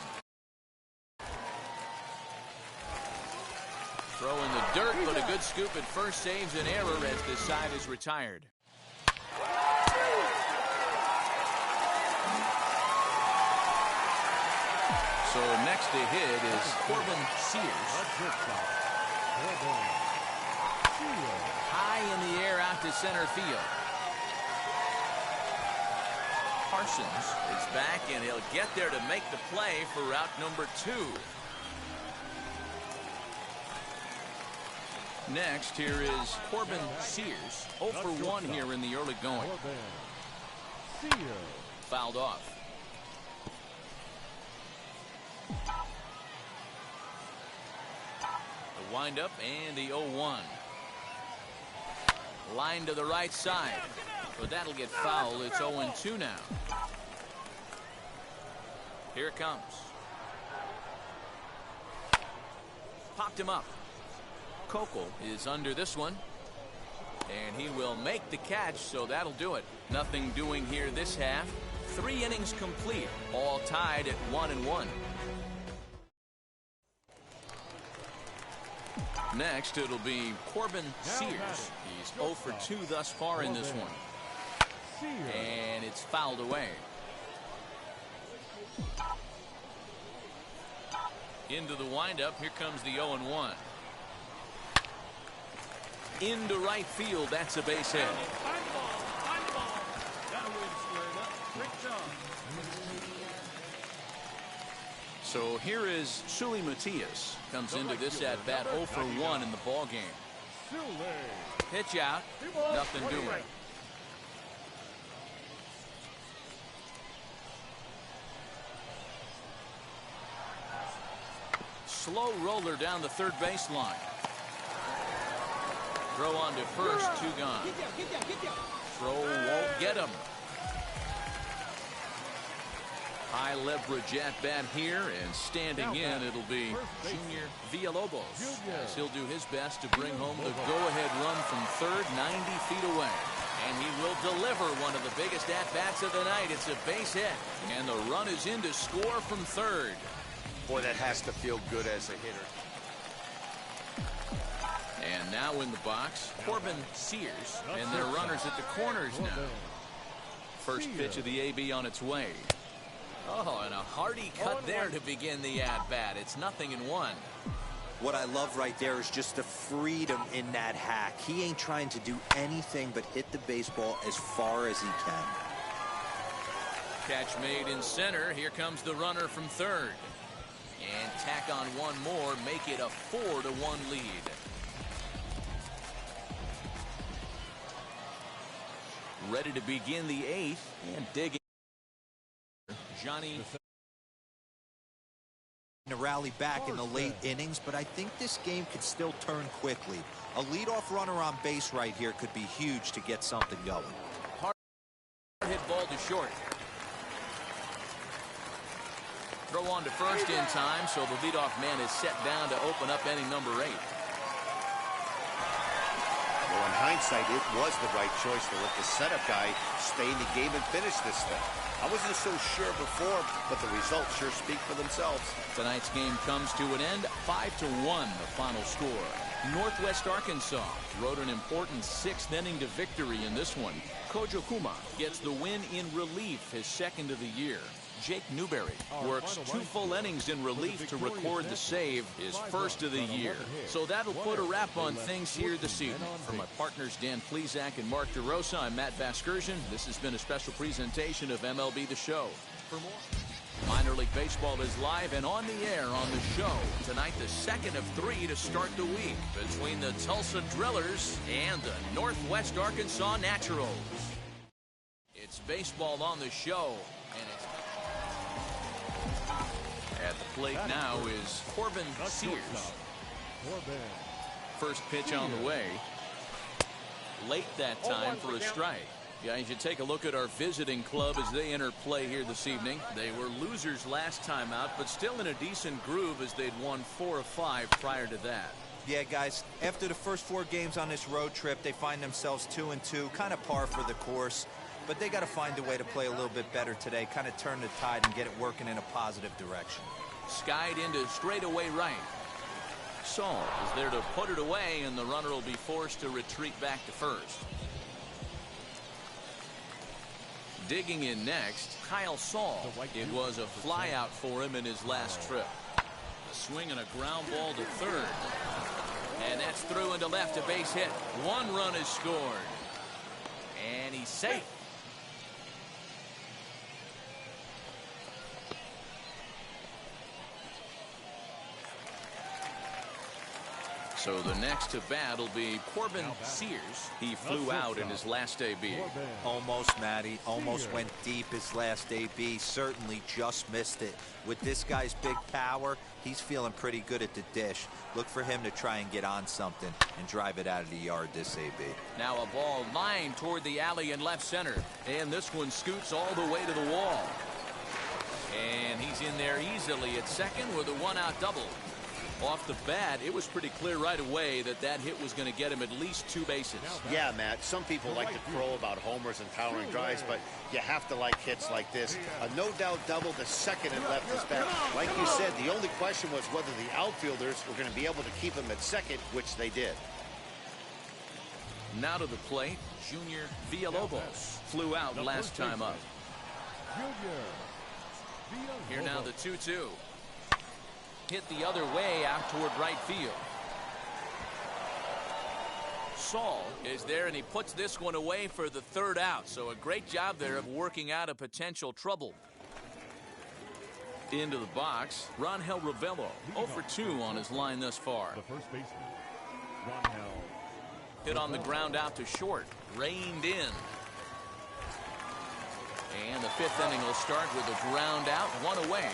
Throw in the dirt, but a good scoop at first saves an error as the side is retired. So next to hit is Corbin Sears. High in the air out to center field. Parsons is back, and he'll get there to make the play for route number 2. Next, here is Corbin Sears. 0 for 1 here in the early going. Fouled off. The windup and the 0-1. Line to the right side. But that'll get fouled. It's 0-2 now. Here it comes. Popped him up. Kokel is under this one. And he will make the catch, so that'll do it. Nothing doing here this half. 3 innings complete. All tied at 1-1. Next, it'll be Corbin Sears. He's 0 for 2 thus far in this one. And it's fouled away. Into the windup. Here comes the 0-1. Into right field. That's a base hit. So here is Sully Matias. Comes into this at bat 0 for 1 in the ball game. Pitch out. Nothing doing. Slow roller down the third baseline. Throw on to first, 2 gone. Throw won't get him. High leverage at bat here, and standing in, it'll be Junior Villalobos, as he'll do his best to bring home the go-ahead run from third, 90 feet away. And he will deliver one of the biggest at-bats of the night. It's a base hit, and the run is in to score from third. Boy, that has to feel good as a hitter. And now in the box, Corbin Sears, and their runners at the corners now. First pitch of the AB on its way. Oh, and a hearty cut there to begin the at-bat. It's 0-1. What I love right there is just the freedom in that hack. He ain't trying to do anything but hit the baseball as far as he can. Catch made in center. Here comes the runner from third. And tack on one more, make it a 4-1 lead. Ready to begin the 8th, and digging. Johnny. To rally back in the late innings, but I think this game could still turn quickly. A leadoff runner on base right here could be huge to get something going. Hard hit ball to short. Throw on to first in time, so the leadoff man is set down to open up inning number 8. Well, in hindsight, it was the right choice to let the setup guy stay in the game and finish this thing. I wasn't so sure before, but the results sure speak for themselves. Tonight's game comes to an end, 5-1 the final score. Northwest Arkansas rode an important 6th inning to victory in this one. Kojo Kuma gets the win in relief, his 2nd of the year. Jake Newberry works 2 full innings in relief to record the save, his 1st of the year. So that'll put a wrap on things here this evening. For my partners Dan Plesac and Mark DeRosa, I'm Matt Vasgersian. This has been a special presentation of MLB The Show. For more Minor League Baseball is live and on the air on the show. Tonight, the 2nd of 3 to start the week between the Tulsa Drillers and the Northwest Arkansas Naturals. It's baseball on the show, and it's at the plate now is Corbin Sears. First pitch on the way. Late that time for a strike. Yeah, you should take a look at our visiting club as they enter play here this evening. They were losers last time out, but still in a decent groove as they'd won 4 of 5 prior to that. Yeah, guys, after the first 4 games on this road trip, they find themselves 2-2, kind of par for the course. But they got to find a way to play a little bit better today, kind of turn the tide and get it working in a positive direction. Skied into straightaway right. Saul is there to put it away, and the runner will be forced to retreat back to first. Digging in next, Kyle Saul. It was a fly out for him in his last trip. A swing and a ground ball to third. And that's through into left, a base hit. One run is scored. And he's safe. So the next to bat will be Corbin Sears. He flew out in his last AB. Almost, Matty. Almost went deep his last AB. Certainly just missed it. With this guy's big power, he's feeling pretty good at the dish. Look for him to try and get on something and drive it out of the yard this AB. Now a ball lined toward the alley in left center. And this one scoots all the way to the wall. And he's in there easily at second with a one-out double. Off the bat, it was pretty clear right away that that hit was going to get him at least 2 bases. Yeah, Matt, some people like to crow about homers and powering drives, but you have to like hits like this. A no-doubt double to second and left his bat. Like you said, the only question was whether the outfielders were going to be able to keep him at second, which they did. Now to the plate, Junior Villalobos flew out last time up. Here now the 2-2. Hit the other way out toward right field. Saul is there, and he puts this one away for the 3rd out. So a great job there of working out a potential trouble. Into the box, Rangel Ravelo, 0 for 2 on his line thus far. The first baseman, Rangel. Hit on the ground out to short, reined in. And the 5th inning will start with a ground out, 1 away.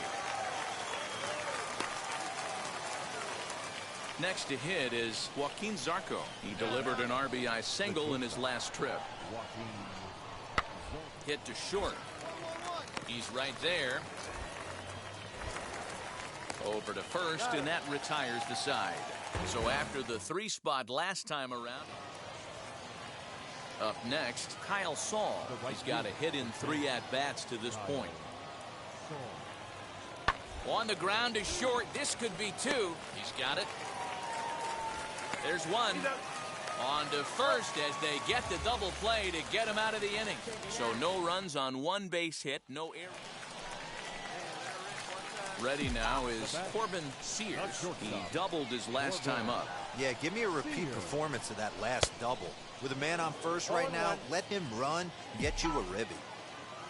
Next to hit is Joaquin Zarco. He delivered an RBI single in his last trip. Hit to short. He's right there. Over to first, and that retires the side. So after the 3 spot last time around. Up next, Kyle Saul. He's got a hit in 3 at-bats to this point. On the ground is short. This could be 2. He's got it. There's 1. On to first as they get the double play to get him out of the inning. So no runs on 1 base hit, no error. Ready now is Corbin Sears. He doubled his last time up. Yeah, give me a repeat performance of that last double. With a man on first right now, let him run, get you a ribby.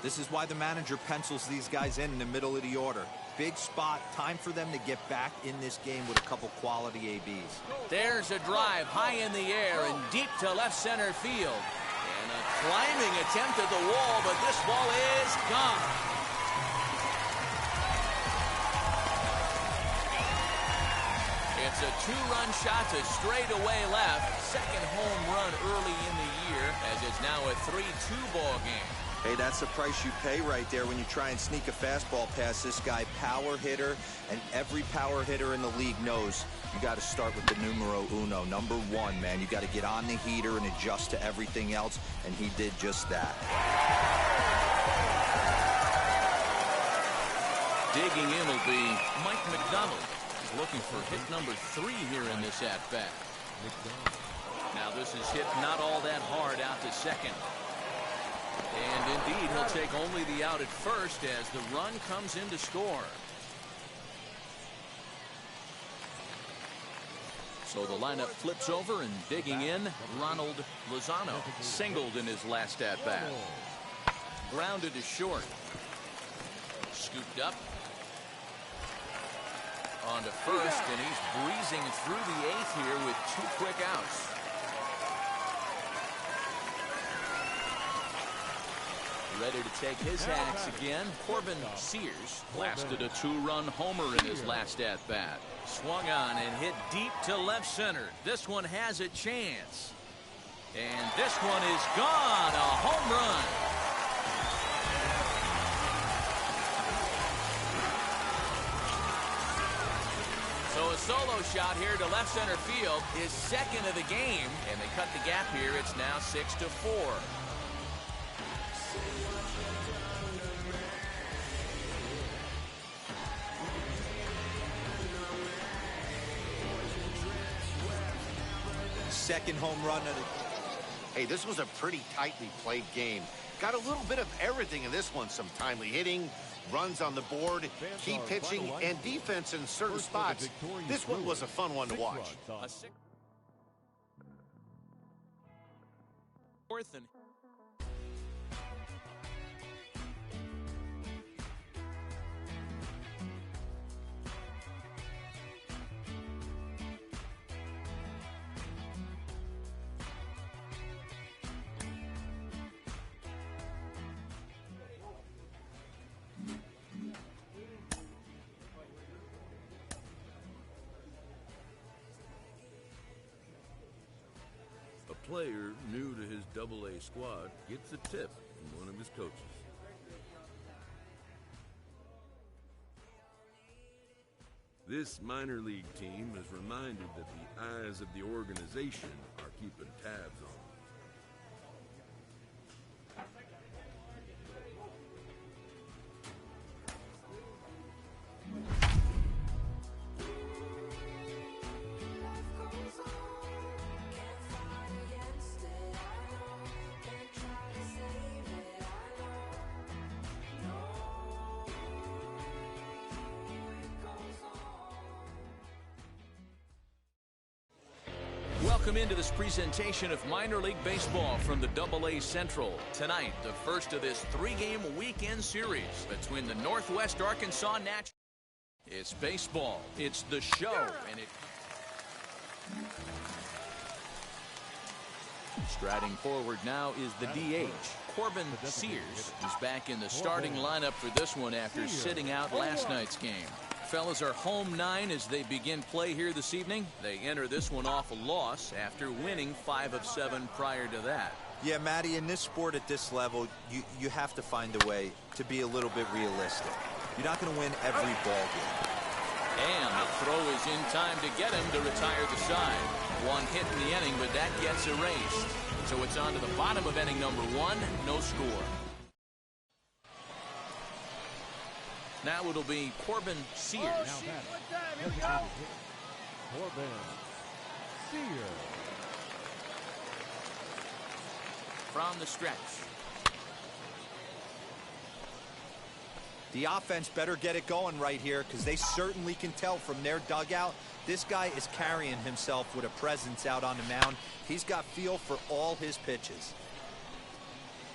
This is why the manager pencils these guys in the middle of the order. Big spot, time for them to get back in this game with a couple quality ABs. There's a drive high in the air and deep to left center field. And a climbing attempt at the wall, but this ball is gone. It's a 2-run shot to straightaway left. Second home run early in the year, as it's now a 3-2 ball game. Hey, that's the price you pay right there when you try and sneak a fastball past this guy. Power hitter, and every power hitter in the league knows you got to start with the numero uno, number 1, man. You got to get on the heater and adjust to everything else, and he did just that. Digging in will be Mike McDonald. He's looking for hit number 3 here in this at-bat. Now this is hit not all that hard out to second. And indeed, he'll take only the out at first as the run comes in to score. So the lineup flips over, and digging in, Ronald Lozano singled in his last at-bat. Grounded to short. Scooped up. On to first, and he's breezing through the 8th here with 2 quick outs. Ready to take his hacks again. Corbin Sears blasted a 2-run homer in his last at-bat. Swung on and hit deep to left center. This one has a chance. And this one is gone. A home run. So a solo shot here to left center field, his 2nd of the game. And they cut the gap here. It's now 6-4. second home run of the... Hey, this was a pretty tightly played game. Got a little bit of everything in this one. Some timely hitting, runs on the board, key pitching, and defense in certain spots. This one was a fun one to watch. Fourth and A player new to his AA squad gets a tip from one of his coaches. This minor league team is reminded that the eyes of the organization are keeping tabs on them. Welcome into this presentation of minor league baseball from the AA Central. Tonight, the first of this three-game weekend series between the Northwest Arkansas Nats. It's baseball. It's the show, and it. Striding forward now is the DH. Corbin Sears is back in the starting lineup for this one after sitting out last night's game. Fellas are home 9 as they begin play here this evening. They enter this one off a loss after winning 5 of 7 prior to that. Yeah, Matty, in this sport at this level, you have to find a way to be a little bit realistic. You're not going to win every ball game. And the throw is in time to get him to retire the side. One hit in the inning, but that gets erased. So it's on to the bottom of inning number 1, no score. Now it'll be Corbin Sears. Corbin Sears. From the stretch. The offense better get it going right here because they certainly can tell from their dugout this guy is carrying himself with a presence out on the mound. He's got feel for all his pitches.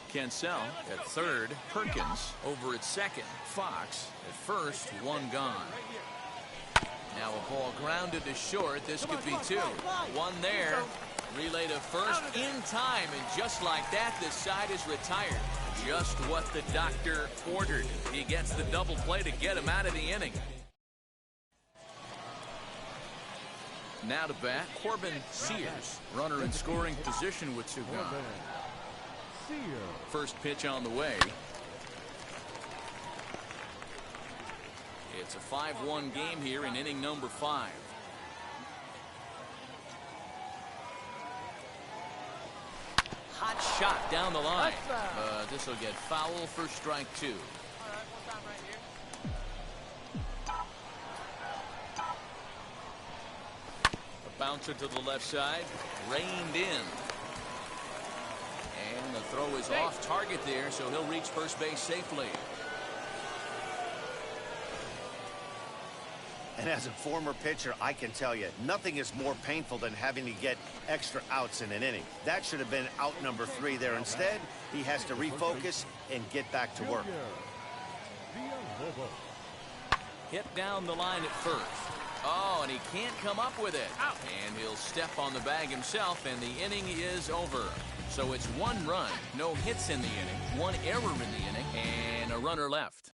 Cancel at third. Perkins over at second. Fox at first. One gone. Now a ball grounded to short. This could be 2. One there. Relay to first in time, and just like that, this side is retired. Just what the doctor ordered. He gets the double play to get him out of the inning. Now to bat, Corbin Sears. Runner in scoring position with 2 gone. First pitch on the way. It's a 5-1 game here in inning number 5. Hot shot down the line. This will get foul for strike 2. A bouncer to the left side. Reined in. And the throw is off target there, so he'll reach first base safely. And as a former pitcher, I can tell you, nothing is more painful than having to get extra outs in an inning. That should have been out number 3 there. Instead, he has to refocus and get back to work. Hit down the line at first. Oh, and he can't come up with it. And he'll step on the bag himself, and the inning is over. So it's 1 run, no hits in the inning, 1 error in the inning, and a runner left.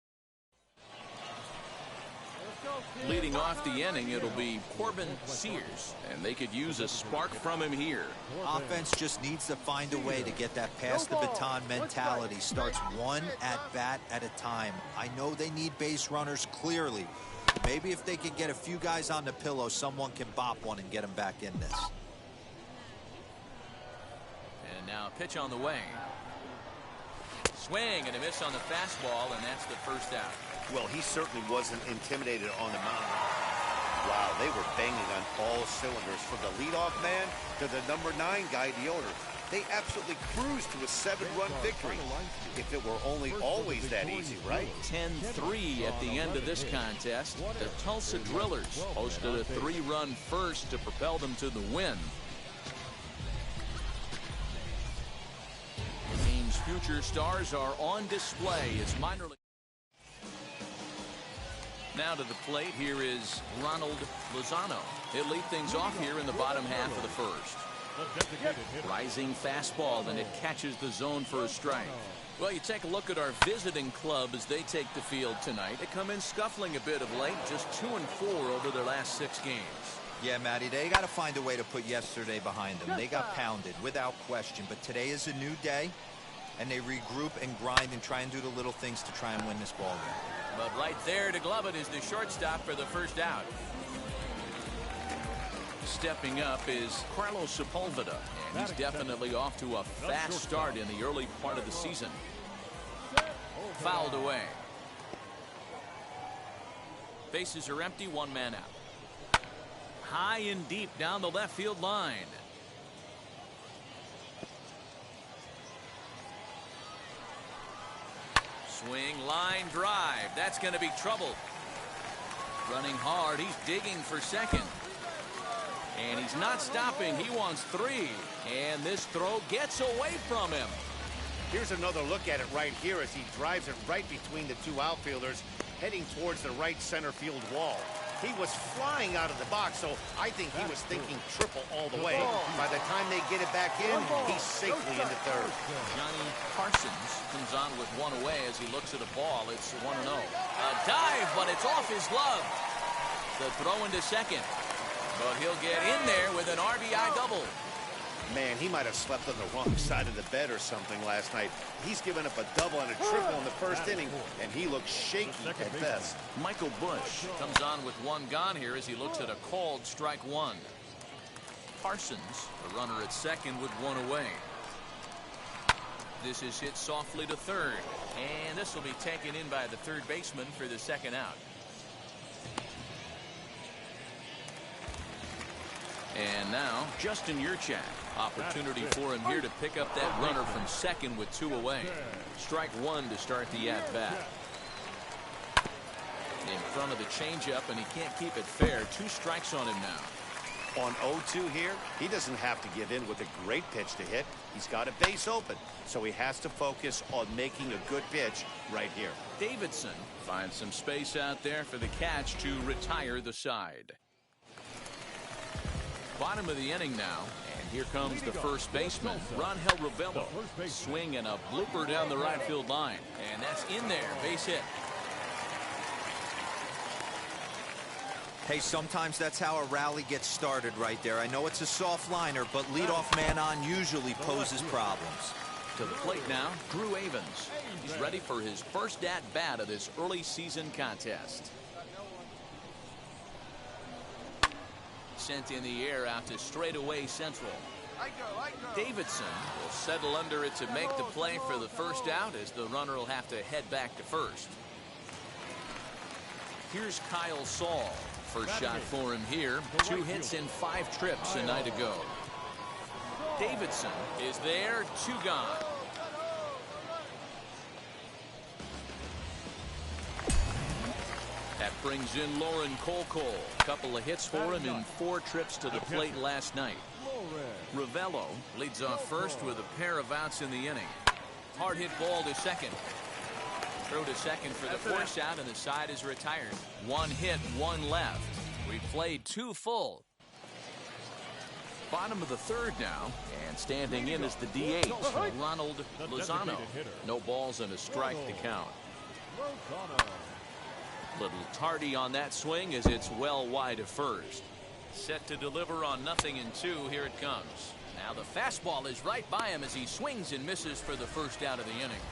Leading off the inning, it'll be Corbin Sears, and they could use a spark from him here. Offense just needs to find a way to get that pass the baton mentality. Starts 1 at-bat at a time. I know they need base runners clearly. Maybe if they could get a few guys on the pillow, someone can bop one and get them back in this. And now a pitch on the way. Swing and a miss on the fastball, and that's the first out. Well, he certainly wasn't intimidated on the mound. Wow, they were banging on all cylinders, from the leadoff man to the number 9 guy, the owner. They absolutely cruised to a 7-run victory. If it were only always that easy, right? 10-3 at the end of this contest. The Tulsa Drillers posted a 3-run first to propel them to the win. The team's future stars are on display as minor league. Now to the plate, here is Ronald Lozano. He'll lead things off here in the bottom half of the first. Rising fastball, and it catches the zone for a strike. Well, you take a look at our visiting club as they take the field tonight. They come in scuffling a bit of late, just 2-4 over their last 6 games. Yeah, Matty, they got to find a way to put yesterday behind them. They got pounded without question, but today is a new day, and they regroup and grind and try and do the little things to try and win this ball game. But right there to glove it is the shortstop for the first out. Stepping up is Carlos Sepulveda, and he's definitely off to a fast start in the early part of the season. Fouled away. Bases are empty, 1 man out. High and deep down the left field line. Swing, line drive. That's going to be trouble. Running hard, he's digging for second. And he's not stopping. He wants 3. And this throw gets away from him. Here's another look at it right here as he drives it right between the 2 outfielders, heading towards the right center field wall. He was flying out of the box, so I think he was thinking triple all the way. By the time they get it back in, he's safely into third. Johnny Parsons comes on with 1 away as he looks at a ball. It's 1-0. A dive, but it's off his glove. The throw into second. But he'll get in there with an RBI double. Man, he might have slept on the wrong side of the bed or something last night. He's given up a double and a triple in the first inning, and he looks shaky at best. Michael Bush comes on with 1 gone here as he looks at a called strike 1. Parsons, the runner at second with 1 away. This is hit softly to third, and this will be taken in by the third baseman for the second out. And now, Justin Yurchak. Opportunity for him here to pick up that runner from second with 2 away. Strike 1 to start the at-bat. In front of the changeup, and he can't keep it fair. 2 strikes on him now. On 0-2 here, he doesn't have to give in with a great pitch to hit. He's got a base open, so he has to focus on making a good pitch right here. Davidson finds some space out there for the catch to retire the side. Bottom of the inning now, and here comes the first baseman, Rangel Ravelo. Swing and a blooper down the right field line, and that's in there, base hit. Hey, sometimes that's how a rally gets started right there. I know it's a soft liner, but leadoff man on usually poses problems. To the plate now, Drew Avens. He's ready for his first at-bat of this early season contest. Sent in the air out to straightaway central. Davidson will settle under it to make the play for the first out, as the runner will have to head back to first. Here's Kyle Saul. First shot for him here. 2 hits in 5 trips a night ago. Davidson is there, 2 gone. That brings in Lauren Colcol. A couple of hits for him in 4 trips to the plate last night. Ravelo leads off first with a pair of outs in the inning. Hard hit ball to second. Throw to second for the force out, and the side is retired. 1 hit, 1 left. We played 2 full. Bottom of the third now, and standing in is the DH, Ronald Lozano. No balls and a strike to count. Little tardy on that swing as it's well wide of first. Set to deliver on 0-2. Here it comes. Now the fastball is right by him as he swings and misses for the first out of the inning.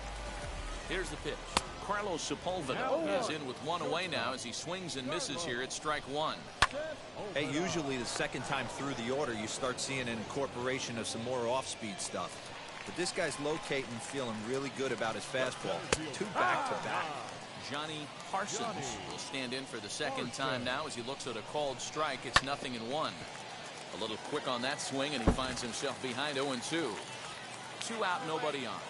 Here's the pitch. Carlos Sepulveda is in with 1 away now as he swings and misses here at strike 1. Hey, usually the second time through the order, you start seeing an incorporation of some more off-speed stuff. But this guy's locating, feeling really good about his fastball. 2 back-to-back. Johnny Parsons will stand in for the second time now as he looks at a called strike. It's 0-1. A little quick on that swing, and he finds himself behind 0-2. 2 out, nobody on.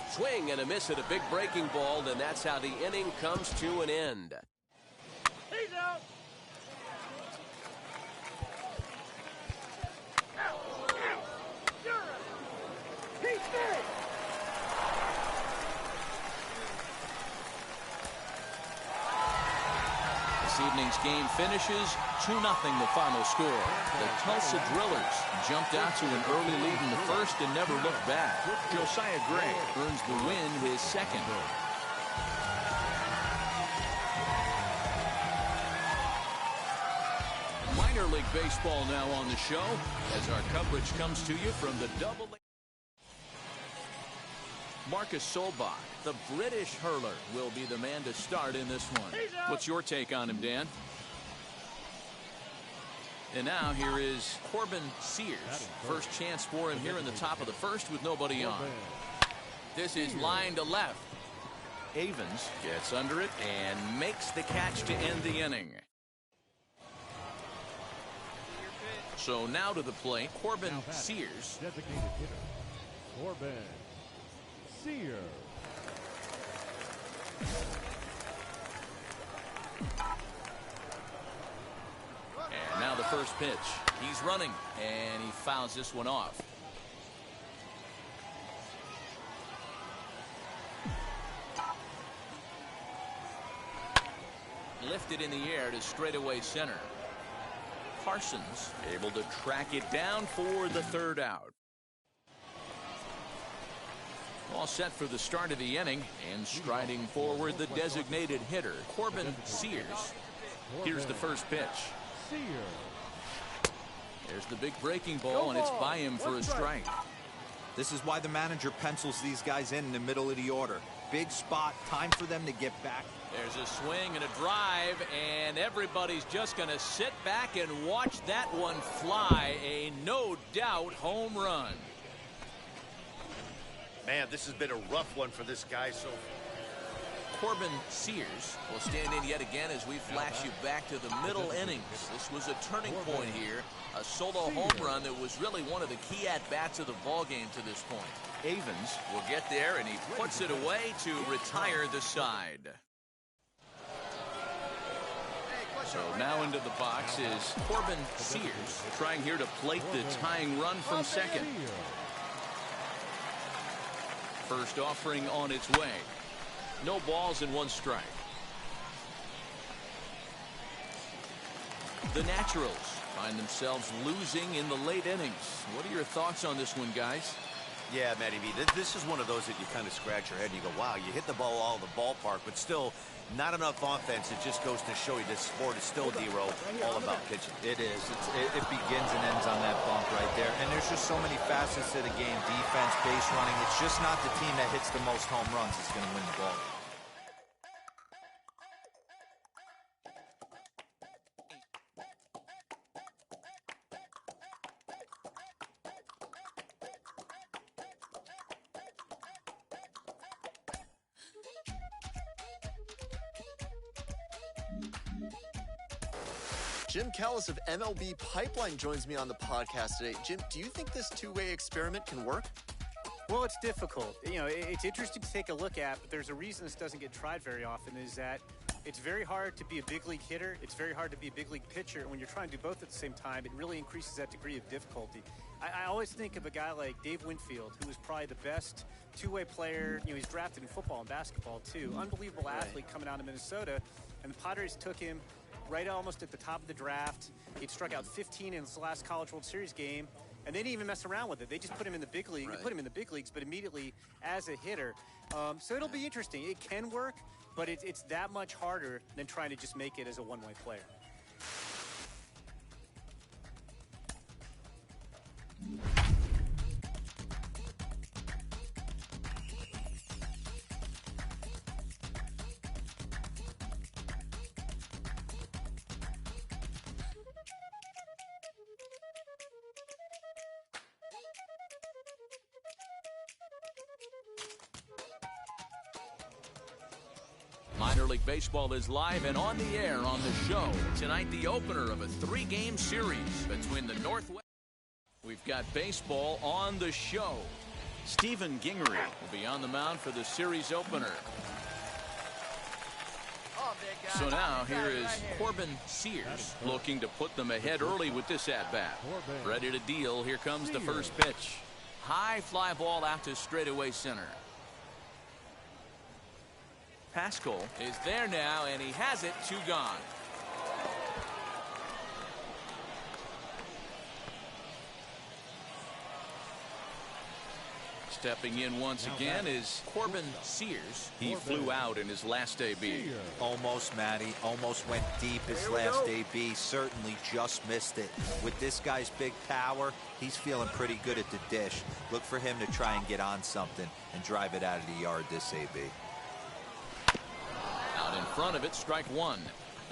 Swing and a miss at a big breaking ball, and that's how the inning comes to an end. He's out. He's dead. This evening's game finishes 2-0 the final score. The Tulsa Drillers jumped out to an early lead in the first and never looked back. Josiah Gray earns the win, his second. Minor League Baseball now on the show as our coverage comes to you from the Double-A. Marcus Solbach, the British hurler, will be the man to start in this one. What's your take on him, Dan? And now here is Corbin Sears. First chance for him here in the top of the first with nobody on. This is line to left. Avens gets under it and makes the catch to end the inning. So now to the plate, Corbin Sears. Designated hitter, Corbin Sears. And now the first pitch. He's running, and he fouls this one off. Lifted in the air to straightaway center. Parsons able to track it down for the third out. All set for the start of the inning, and striding forward the designated hitter, Corbin Sears. Here's the first pitch. There's the big breaking ball, and it's by him for a strike. This is why the manager pencils these guys in the middle of the order. Big spot, time for them to get back. There's a swing and a drive, and everybody's just going to sit back and watch that one fly. A no-doubt home run. Man, this has been a rough one for this guy so far. Corbin Sears will stand in yet again as we flash you back to the middle innings. This was a turning point here. A solo home run that was really one of the key at-bats of the ballgame to this point. Avens will get there, and he puts it away to retire the side. So now into the box is Corbin Sears, trying here to plate the tying run from second. First offering on its way. No balls and one strike. The Naturals find themselves losing in the late innings. What are your thoughts on this one, guys? Yeah, Matty B, this is one of those that you kind of scratch your head and you go, wow, you hit the ball all the ballpark, but still not enough offense. It just goes to show you this sport is still, D-Row, all about pitching. It is. It begins and ends on that bump right there. And there's just so many facets to the game. Defense, base running. It's just not the team that hits the most home runs that's going to win the ball. Jim Callis of MLB Pipeline joins me on the podcast today. Jim, do you think this two-way experiment can work? Well, it's difficult. You know, it's interesting to take a look at, but there's a reason this doesn't get tried very often, is that it's very hard to be a big league hitter. It's very hard to be a big league pitcher. And when you're trying to do both at the same time, it really increases that degree of difficulty. I always think of a guy like Dave Winfield, who was probably the best two-way player. You know, he's drafted in football and basketball, too. Unbelievable athlete coming out of Minnesota. And the Padres took him right almost at the top of the draft. He'd struck out 15 in his last College World Series game, and they didn't even mess around with it. They just put him in the big league. They put him in the big leagues, but immediately as a hitter. So it'll be interesting. It can work, but it's that much harder than trying to just make it as a one-way player. Minor League Baseball is live and on the air on the show. Tonight, the opener of a 3-game series between the Northwest. We've got baseball on the show. Stephen Gingery will be on the mound for the series opener. So now here is Corbin Sears looking to put them ahead early with this at-bat. Ready to deal. Here comes the first pitch. High fly ball out to straightaway center. Pascal is there now, and he has it. 2 gone. Stepping in once again is Corbin Sears. He flew out in his last AB. Almost, Matty. Almost went deep his last AB. Certainly just missed it. With this guy's big power, he's feeling pretty good at the dish. Look for him to try and get on something and drive it out of the yard this AB. Out in front of it, strike 1.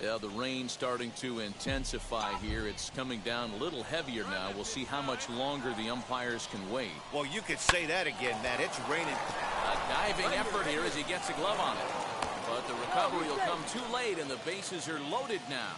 Yeah, the rain starting to intensify here. It's coming down a little heavier now. We'll see how much longer the umpires can wait. Well, you could say that again, Matt. It's raining. A diving effort here as he gets a glove on it. But the recovery will come too late, and the bases are loaded now.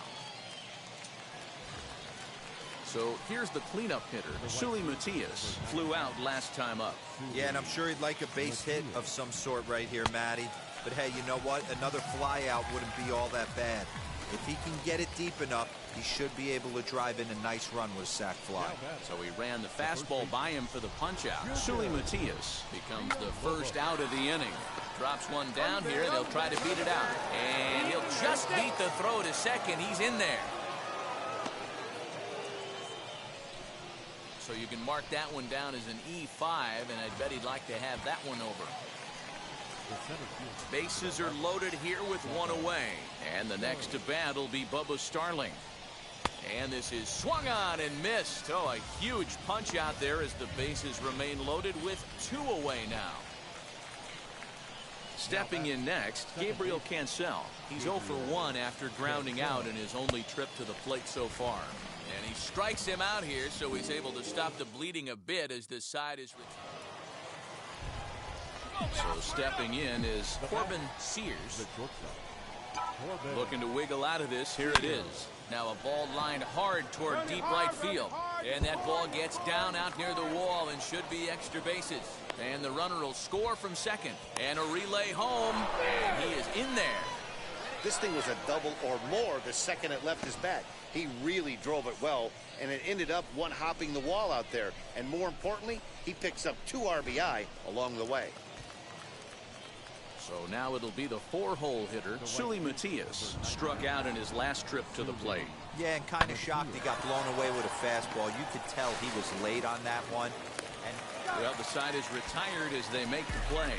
So here's the cleanup hitter. Sully Matias flew out last time up. Yeah, and I'm sure he'd like a base hit of some sort right here, Matty. But hey, you know what? Another fly out wouldn't be all that bad. If he can get it deep enough, he should be able to drive in a nice run with a sac fly. So he ran the fastball by him for the punch out. Sully Matias becomes the first out of the inning. Drops one down here, and they'll try to beat it out. And he'll just beat the throw to second. He's in there. So you can mark that one down as an E5, and I bet he'd like to have that one over. Bases are loaded here with one away. And the next to bat will be Bubba Starling. And this is swung on and missed. Oh, a huge punch out there as the bases remain loaded with 2 away now. Stepping in next, Gabriel Cancel. He's 0 for 1 after grounding out in his only trip to the plate so far. And he strikes him out here, so he's able to stop the bleeding a bit as this side is returned. So stepping in is Corbin Sears. Looking to wiggle out of this. Here it is. Now a ball lined hard toward deep right field. And that ball gets down out near the wall and should be extra bases. And the runner will score from second. And a relay home. And he is in there. This thing was a double or more the second it left his bat. He really drove it well, and it ended up one-hopping the wall out there. And more importantly, he picks up 2 RBI along the way. So now it'll be the 4-hole hitter, Sully Matias, struck out in his last trip to the plate. Yeah, and kind of shocked he got blown away with a fastball. You could tell he was late on that one. And well, the side is retired as they make the play.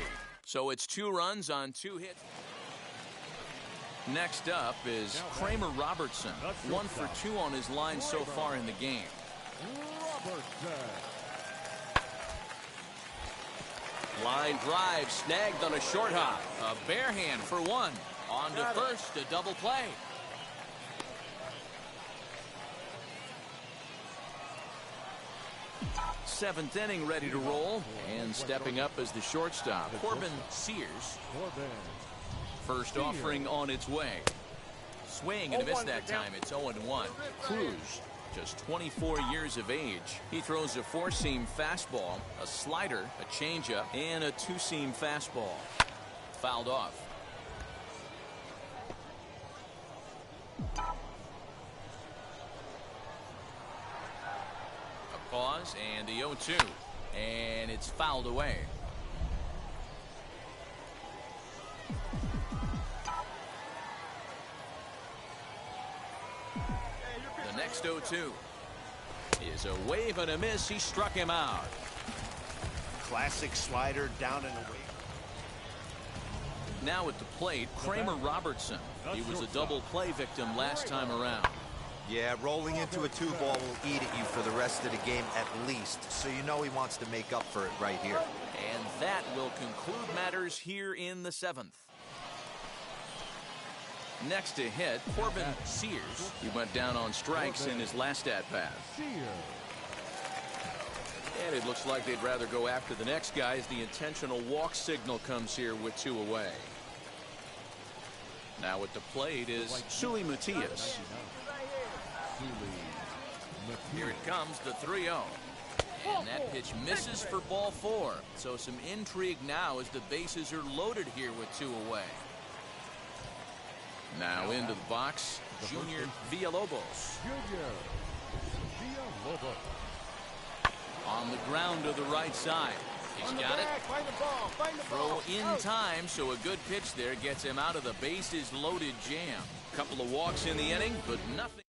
So it's 2 runs on 2 hits. Next up is Kramer Robertson. 1 for 2 on his line so far in the game. Line drive snagged on a short hop. A bare hand for 1. On to first, a double play. Seventh inning ready to roll. And stepping up as the shortstop, Corbin Sears. First offering on its way. Swing and a miss that time. It's 0-1. Cruz, just 24 years of age. He throws a 4-seam fastball, a slider, a changeup, and a 2-seam fastball. Fouled off. A pause and the 0-2. And it's fouled away. Next 0-2 is a wave and a miss. He struck him out. Classic slider down and away. Now at the plate, Kramer Robertson. He was a double play victim last time around. Yeah, rolling into a 2-ball will eat at you for the rest of the game at least. So you know he wants to make up for it right here. And that will conclude matters here in the 7th. Next to hit, Corbin Sears. He went down on strikes in his last at-bat. And it looks like they'd rather go after the next guy as the intentional walk signal comes here with 2 away. Now at the plate is Sully Matias. Here it comes, the 3-0. And that pitch misses for ball 4. So some intrigue now as the bases are loaded here with 2 away. Now into the box, Junior Villalobos. On the ground to the right side. He's got it. Throw in time, so a good pitch there gets him out of the bases loaded jam. Couple of walks in the inning, but nothing.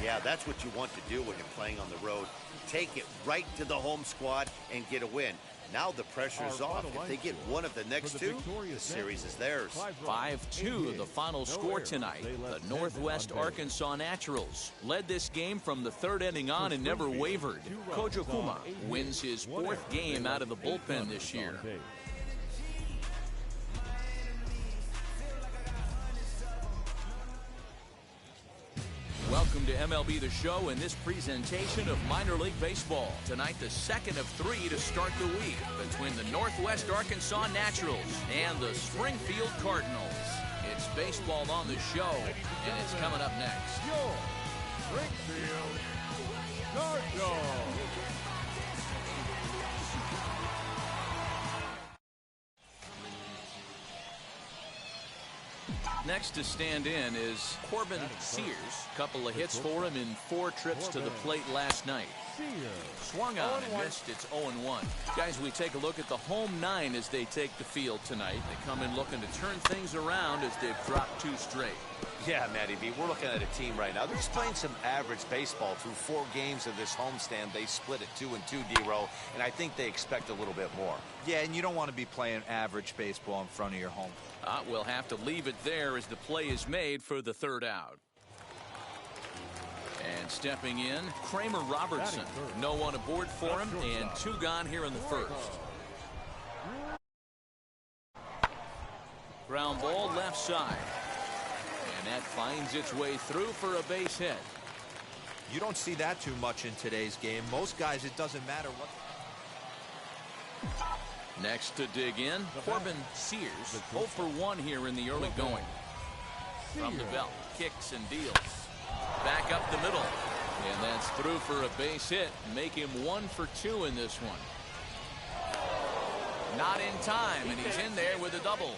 Yeah, that's what you want to do when you're playing on the road. Take it right to the home squad and get a win. Now the pressure's off. If they get one of the next 2, the series is theirs. 5-2 the final score tonight. The Northwest Arkansas Naturals led this game from the 3rd inning on and never wavered. Kojo Kuma wins his 4th game out of the bullpen this year. Welcome to MLB The Show and this presentation of minor league baseball. Tonight, the 2nd of 3 to start the week between the Northwest Arkansas Naturals and the Springfield Cardinals. It's baseball on the show, and it's coming up next. Springfield Cardinals. Next to stand in is Corbin Sears. Couple of hits for him in 4 trips to the plate last night. Swung on and missed. It's 0-1. Guys, we take a look at the home 9 as they take the field tonight. They come in looking to turn things around as they've dropped 2 straight. Yeah, Matty V, we're looking at a team right now. They're just playing some average baseball through 4 games of this homestand. They split at 2-2, D-Row, and I think they expect a little bit more. Yeah, and you don't want to be playing average baseball in front of your home. We'll have to leave it there as the play is made for the 3rd out. And stepping in, Kramer Robertson. No one aboard for him, and 2 gone here in the 1st. Ground ball left side. And that finds its way through for a base hit. You don't see that too much in today's game. Most guys, it doesn't matter what. Next to dig in, Corbin Sears, 0 for 1 here in the early going. From the belt, kicks and deals. Back up the middle. And that's through for a base hit. Make him 1 for 2 in this one. Not in time, and he's in there with a double.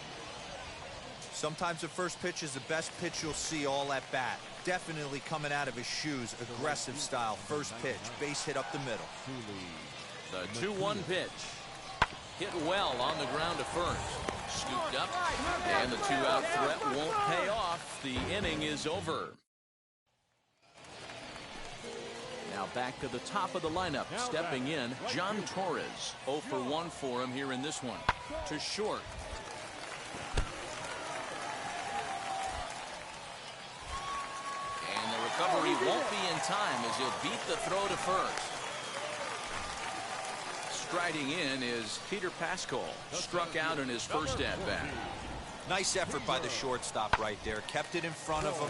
Sometimes the first pitch is the best pitch you'll see all at bat. Definitely coming out of his shoes, aggressive style. First pitch, base hit up the middle. The 2-1 pitch. Hit well on the ground to first. Scooped up, and the 2-out threat won't pay off. The inning is over. Now back to the top of the lineup. Stepping in, John Torres. 0 for 1 for him here in this one. To short. And the recovery won't be in time as he'll beat the throw to first. Striding in is Peter Pascal. Struck out in his first at-bat. Nice effort by the shortstop right there. Kept it in front of him.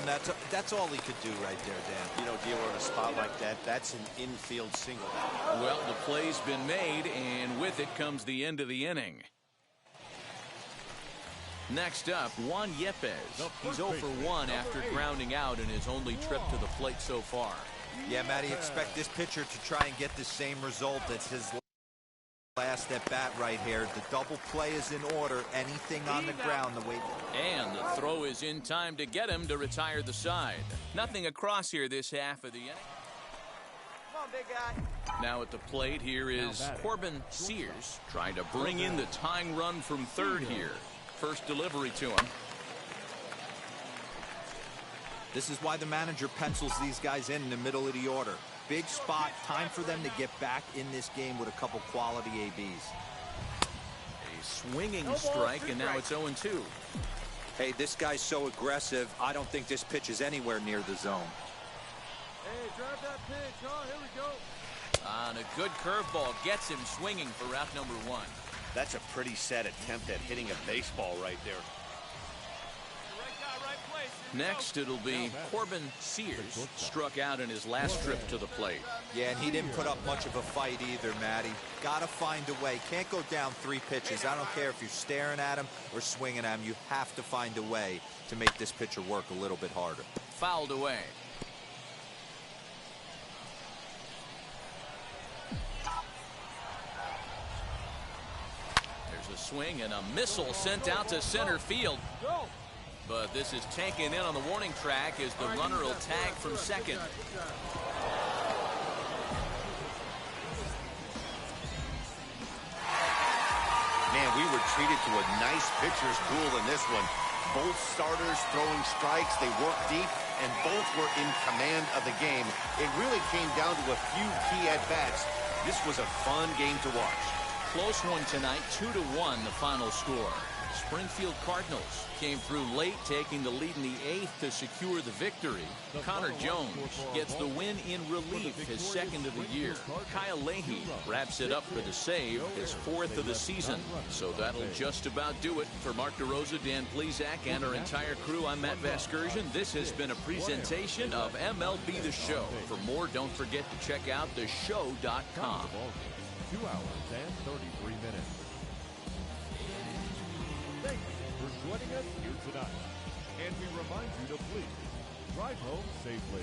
That's all he could do right there, Dan. You know, dealer in a spot like that, that's an infield single. Well, the play's been made, and with it comes the end of the inning. Next up, Juan Yepes. He's 0 for 1 after grounding out in his only trip to the plate so far. Yeah, Matty, expect this pitcher to try and get the same result as his last at bat right here. The double play is in order. Anything on the ground the way. And the throw is in time to get him to retire the side. Nothing across here this half of the inning. Come on, big guy. Now at the plate here is Corbin Sears trying to bring in the tying run from 3rd here. First delivery to him. This is why the manager pencils these guys in the middle of the order. Big spot, time for them to get back in this game with a couple quality ABs. A swinging strike, and now it's 0-2. Hey, this guy's so aggressive, I don't think this pitch is anywhere near the zone. Hey, drive that pitch. Oh, here we go. And a good curveball gets him swinging for route number 1. That's a pretty sad attempt at hitting a baseball right there. Right guy, right place. Next, it'll be Corbin Sears, struck out in his last trip to the plate. Yeah, and he didn't put up much of a fight either, Matty. Got to find a way. Can't go down 3 pitches. I don't care if you're staring at him or swinging at him. You have to find a way to make this pitcher work a little bit harder. Fouled away. There's a swing and a missile sent out to center field. But this is taken in on the warning track as the runner will tag from second. Man, we were treated to a nice pitcher's duel in this one. Both starters throwing strikes, they worked deep, and both were in command of the game. It really came down to a few key at-bats. This was a fun game to watch. Close one tonight, 2-1 the final score. Springfield Cardinals came through late, taking the lead in the 8th to secure the victory. Connor Jones gets the win in relief, his 2nd of the year. Kyle Leahy wraps it up for the save, his 4th of the season. So that'll just about do it. For Mark DeRosa, Dan Plesac, and our entire crew, I'm Matt Vasgersian. This has been a presentation of MLB The Show. For more, don't forget to check out theshow.com. 2 hours and 33 minutes. Thanks for joining us here tonight. And we remind you to please drive home safely.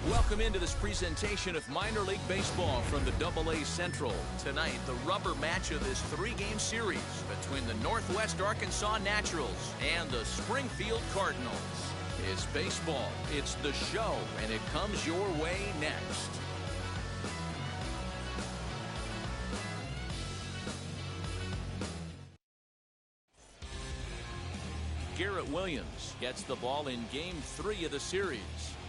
Welcome into this presentation of minor league baseball from the AA Central. Tonight, the rubber match of this 3-game series between the Northwest Arkansas Naturals and the Springfield Cardinals. It's baseball, it's the show, and it comes your way next. Garrett Williams gets the ball in Game 3 of the series.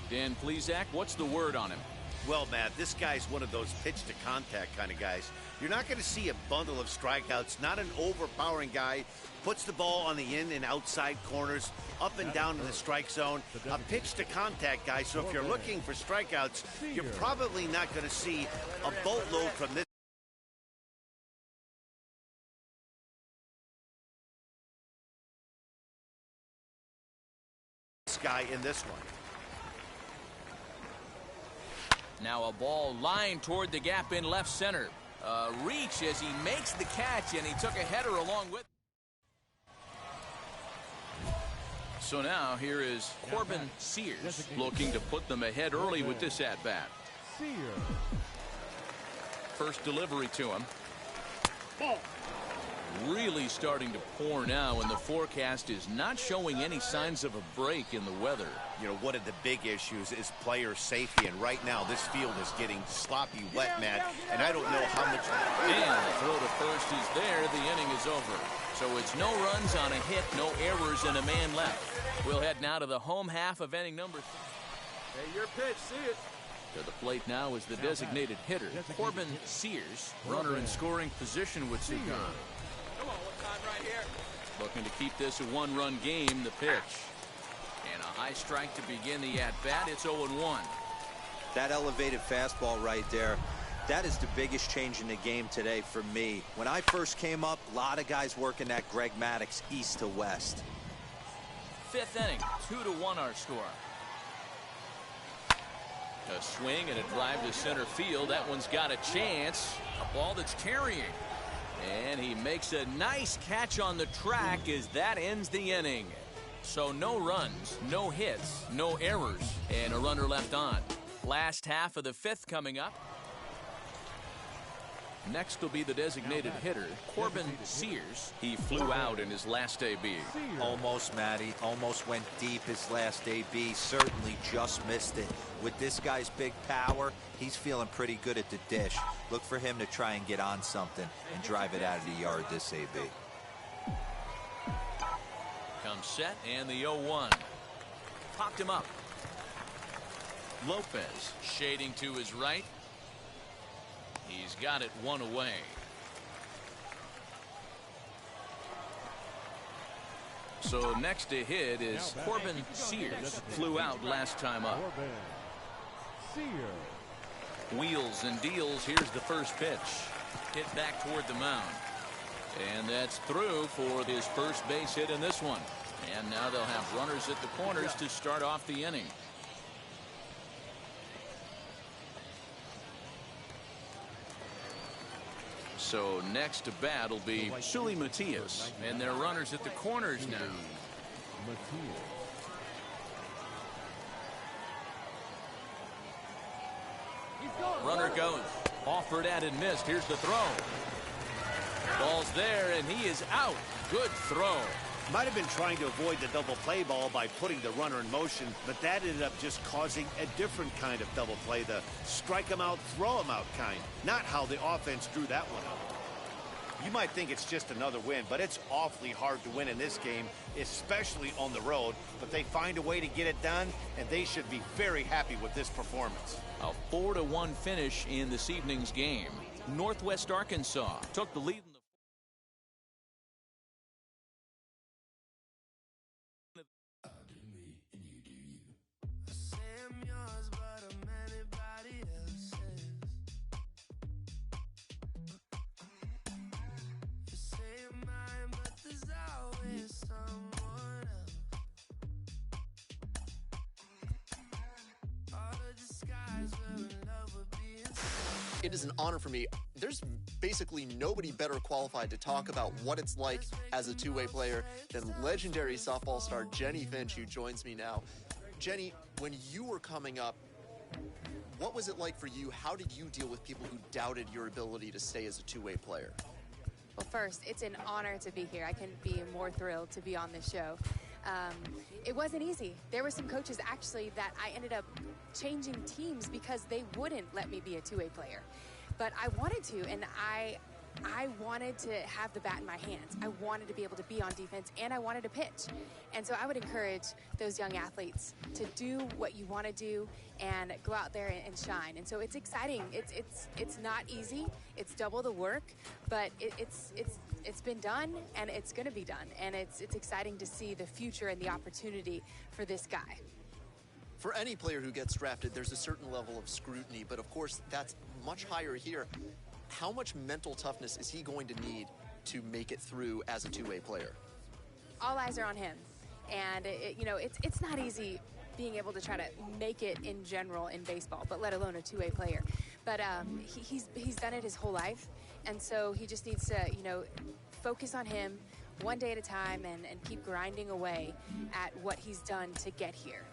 Dan Plesac, what's the word on him? Well, Matt, this guy's one of those pitch-to-contact kind of guys. You're not going to see a bundle of strikeouts, not an overpowering guy. Puts the ball on the in and outside corners, up and down in the strike zone. A pitch-to-contact guy, so if you're looking for strikeouts, you're probably not going to see a boatload from this guy in this one. Now a ball lined toward the gap in left center. Reach as he makes the catch, and he took a header along with. So now here is Corbin Sears looking to put them ahead early with this at-bat. First delivery to him. Really starting to pour now, and the forecast is not showing any signs of a break in the weather. You know, one of the big issues is player safety, and right now this field is getting sloppy wet, Matt, and I don't know how much. And the throw to first is there. The inning is over. So it's no runs on a hit, no errors, and a man left. We'll head now to the home half of inning number 3. Hey, your pitch, see it. To the plate now is the designated hitter, Corbin Sears, runner in scoring position with Cigar. Come on, what time right here? Looking to keep this a 1-run game, the pitch. And a high strike to begin the at-bat. It's 0-1. That elevated fastball right there, that is the biggest change in the game today for me. When I first came up, a lot of guys working that Greg Maddux east to west. 5th inning, 2-1 our score. A swing and a drive to center field. That one's got a chance. A ball that's carrying. And he makes a nice catch on the track as that ends the inning. So no runs, no hits, no errors, and a runner left on. Last half of the 5th coming up. Next will be the designated hitter, Corbin Sears. He flew out in his last AB. Almost, Matty. Almost went deep his last AB. Certainly just missed it. With this guy's big power, he's feeling pretty good at the dish. Look for him to try and get on something and drive it out of the yard this AB. set, and the 0-1. Popped him up. Lopez shading to his right. He's got it one away. So next to hit is Corbin Sears. Flew out last time up. Wheels and deals. Here's the first pitch. Hit back toward the mound. And that's through for his first base hit in this one. And now they'll have runners at the corners to start off the inning. So next to bat will be Sully Matias. And they're runners at the corners now. Runner goes. Offered at and missed. Here's the throw. Ball's there, and he is out. Good throw. Might have been trying to avoid the double play ball by putting the runner in motion, but that ended up just causing a different kind of double play, the strike him out, throw him out kind. Not how the offense drew that one up. You might think it's just another win, but it's awfully hard to win in this game, especially on the road. But they find a way to get it done, and they should be very happy with this performance. A 4-1 finish in this evening's game. Northwest Arkansas took the lead in the It is an honor for me. There's basically nobody better qualified to talk about what it's like as a two-way player than legendary softball star Jenny Finch, who joins me now. Jenny, when you were coming up, what was it like for you? How did you deal with people who doubted your ability to stay as a two-way player? Well, first, it's an honor to be here. I couldn't be more thrilled to be on this show. It wasn't easy. There were some coaches actually that I ended up changing teams because they wouldn't let me be a two-way player. But I wanted to, and I wanted to have the bat in my hands. I wanted to be able to be on defense, and I wanted to pitch. And so I would encourage those young athletes to do what you want to do and go out there and shine. And so it's exciting. It's not easy. It's double the work, but it's been done, and it's going to be done. And it's exciting to see the future and the opportunity for this guy. For any player who gets drafted, there's a certain level of scrutiny, but of course that's much higher here. How much mental toughness is he going to need to make it through as a two-way player? All eyes are on him. And, it's not easy being able to try to make it in general in baseball, but let alone a two-way player. But he's done it his whole life, and so he just needs to, focus on him one day at a time and keep grinding away at what he's done to get here.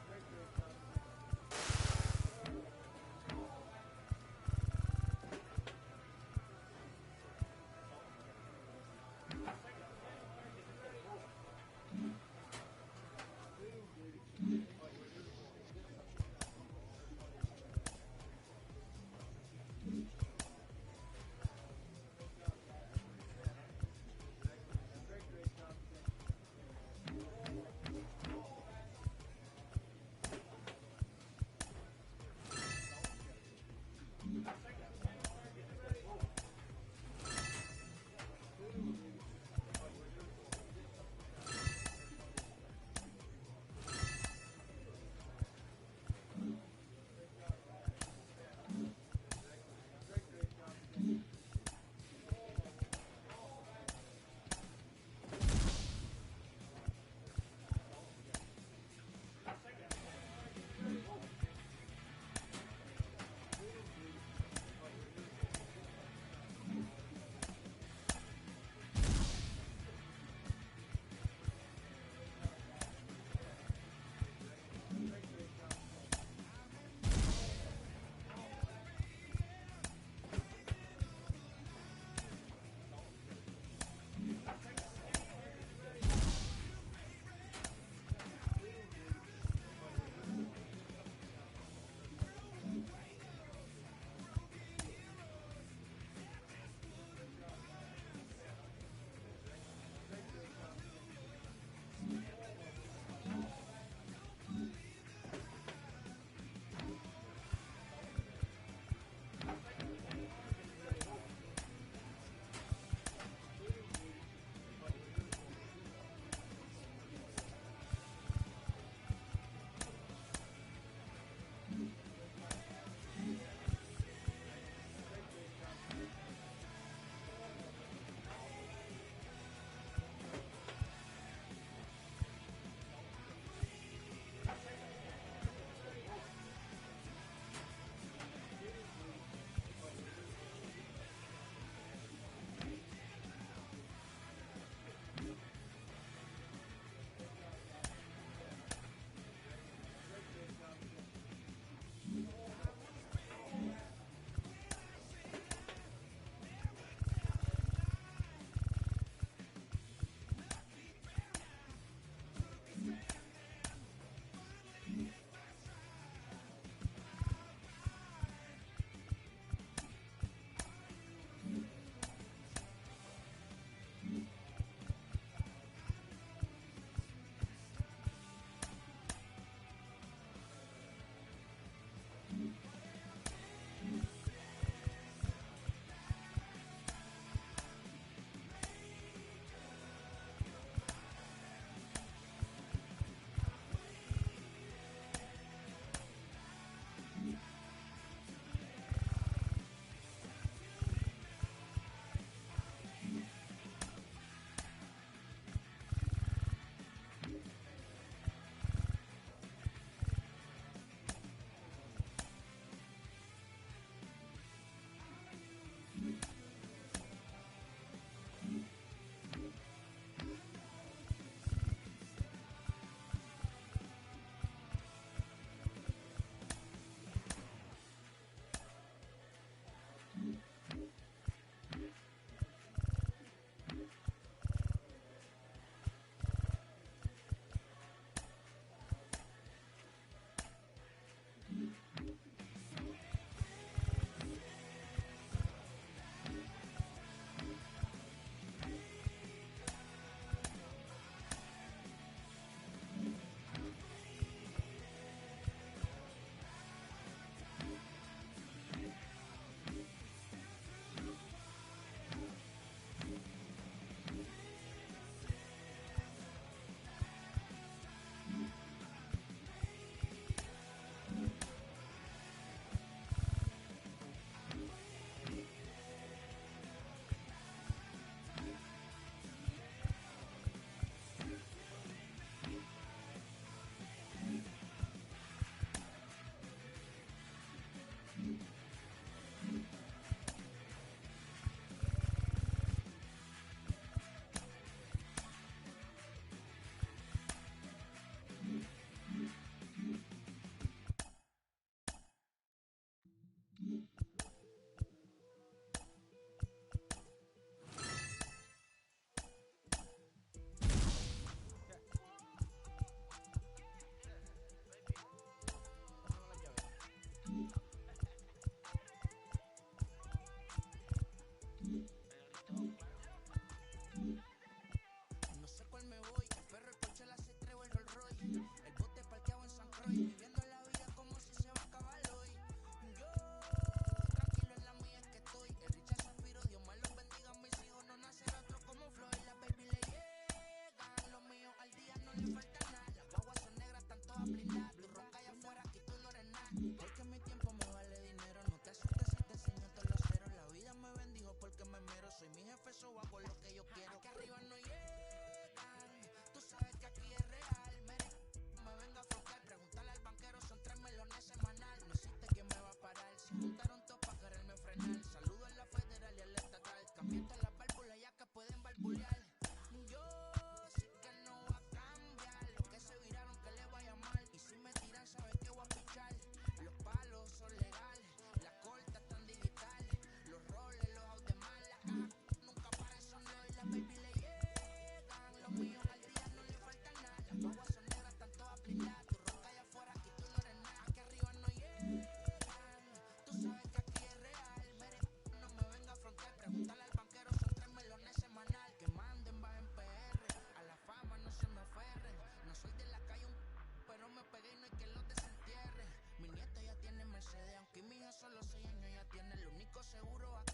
solo 6 años ya tiene el único seguro.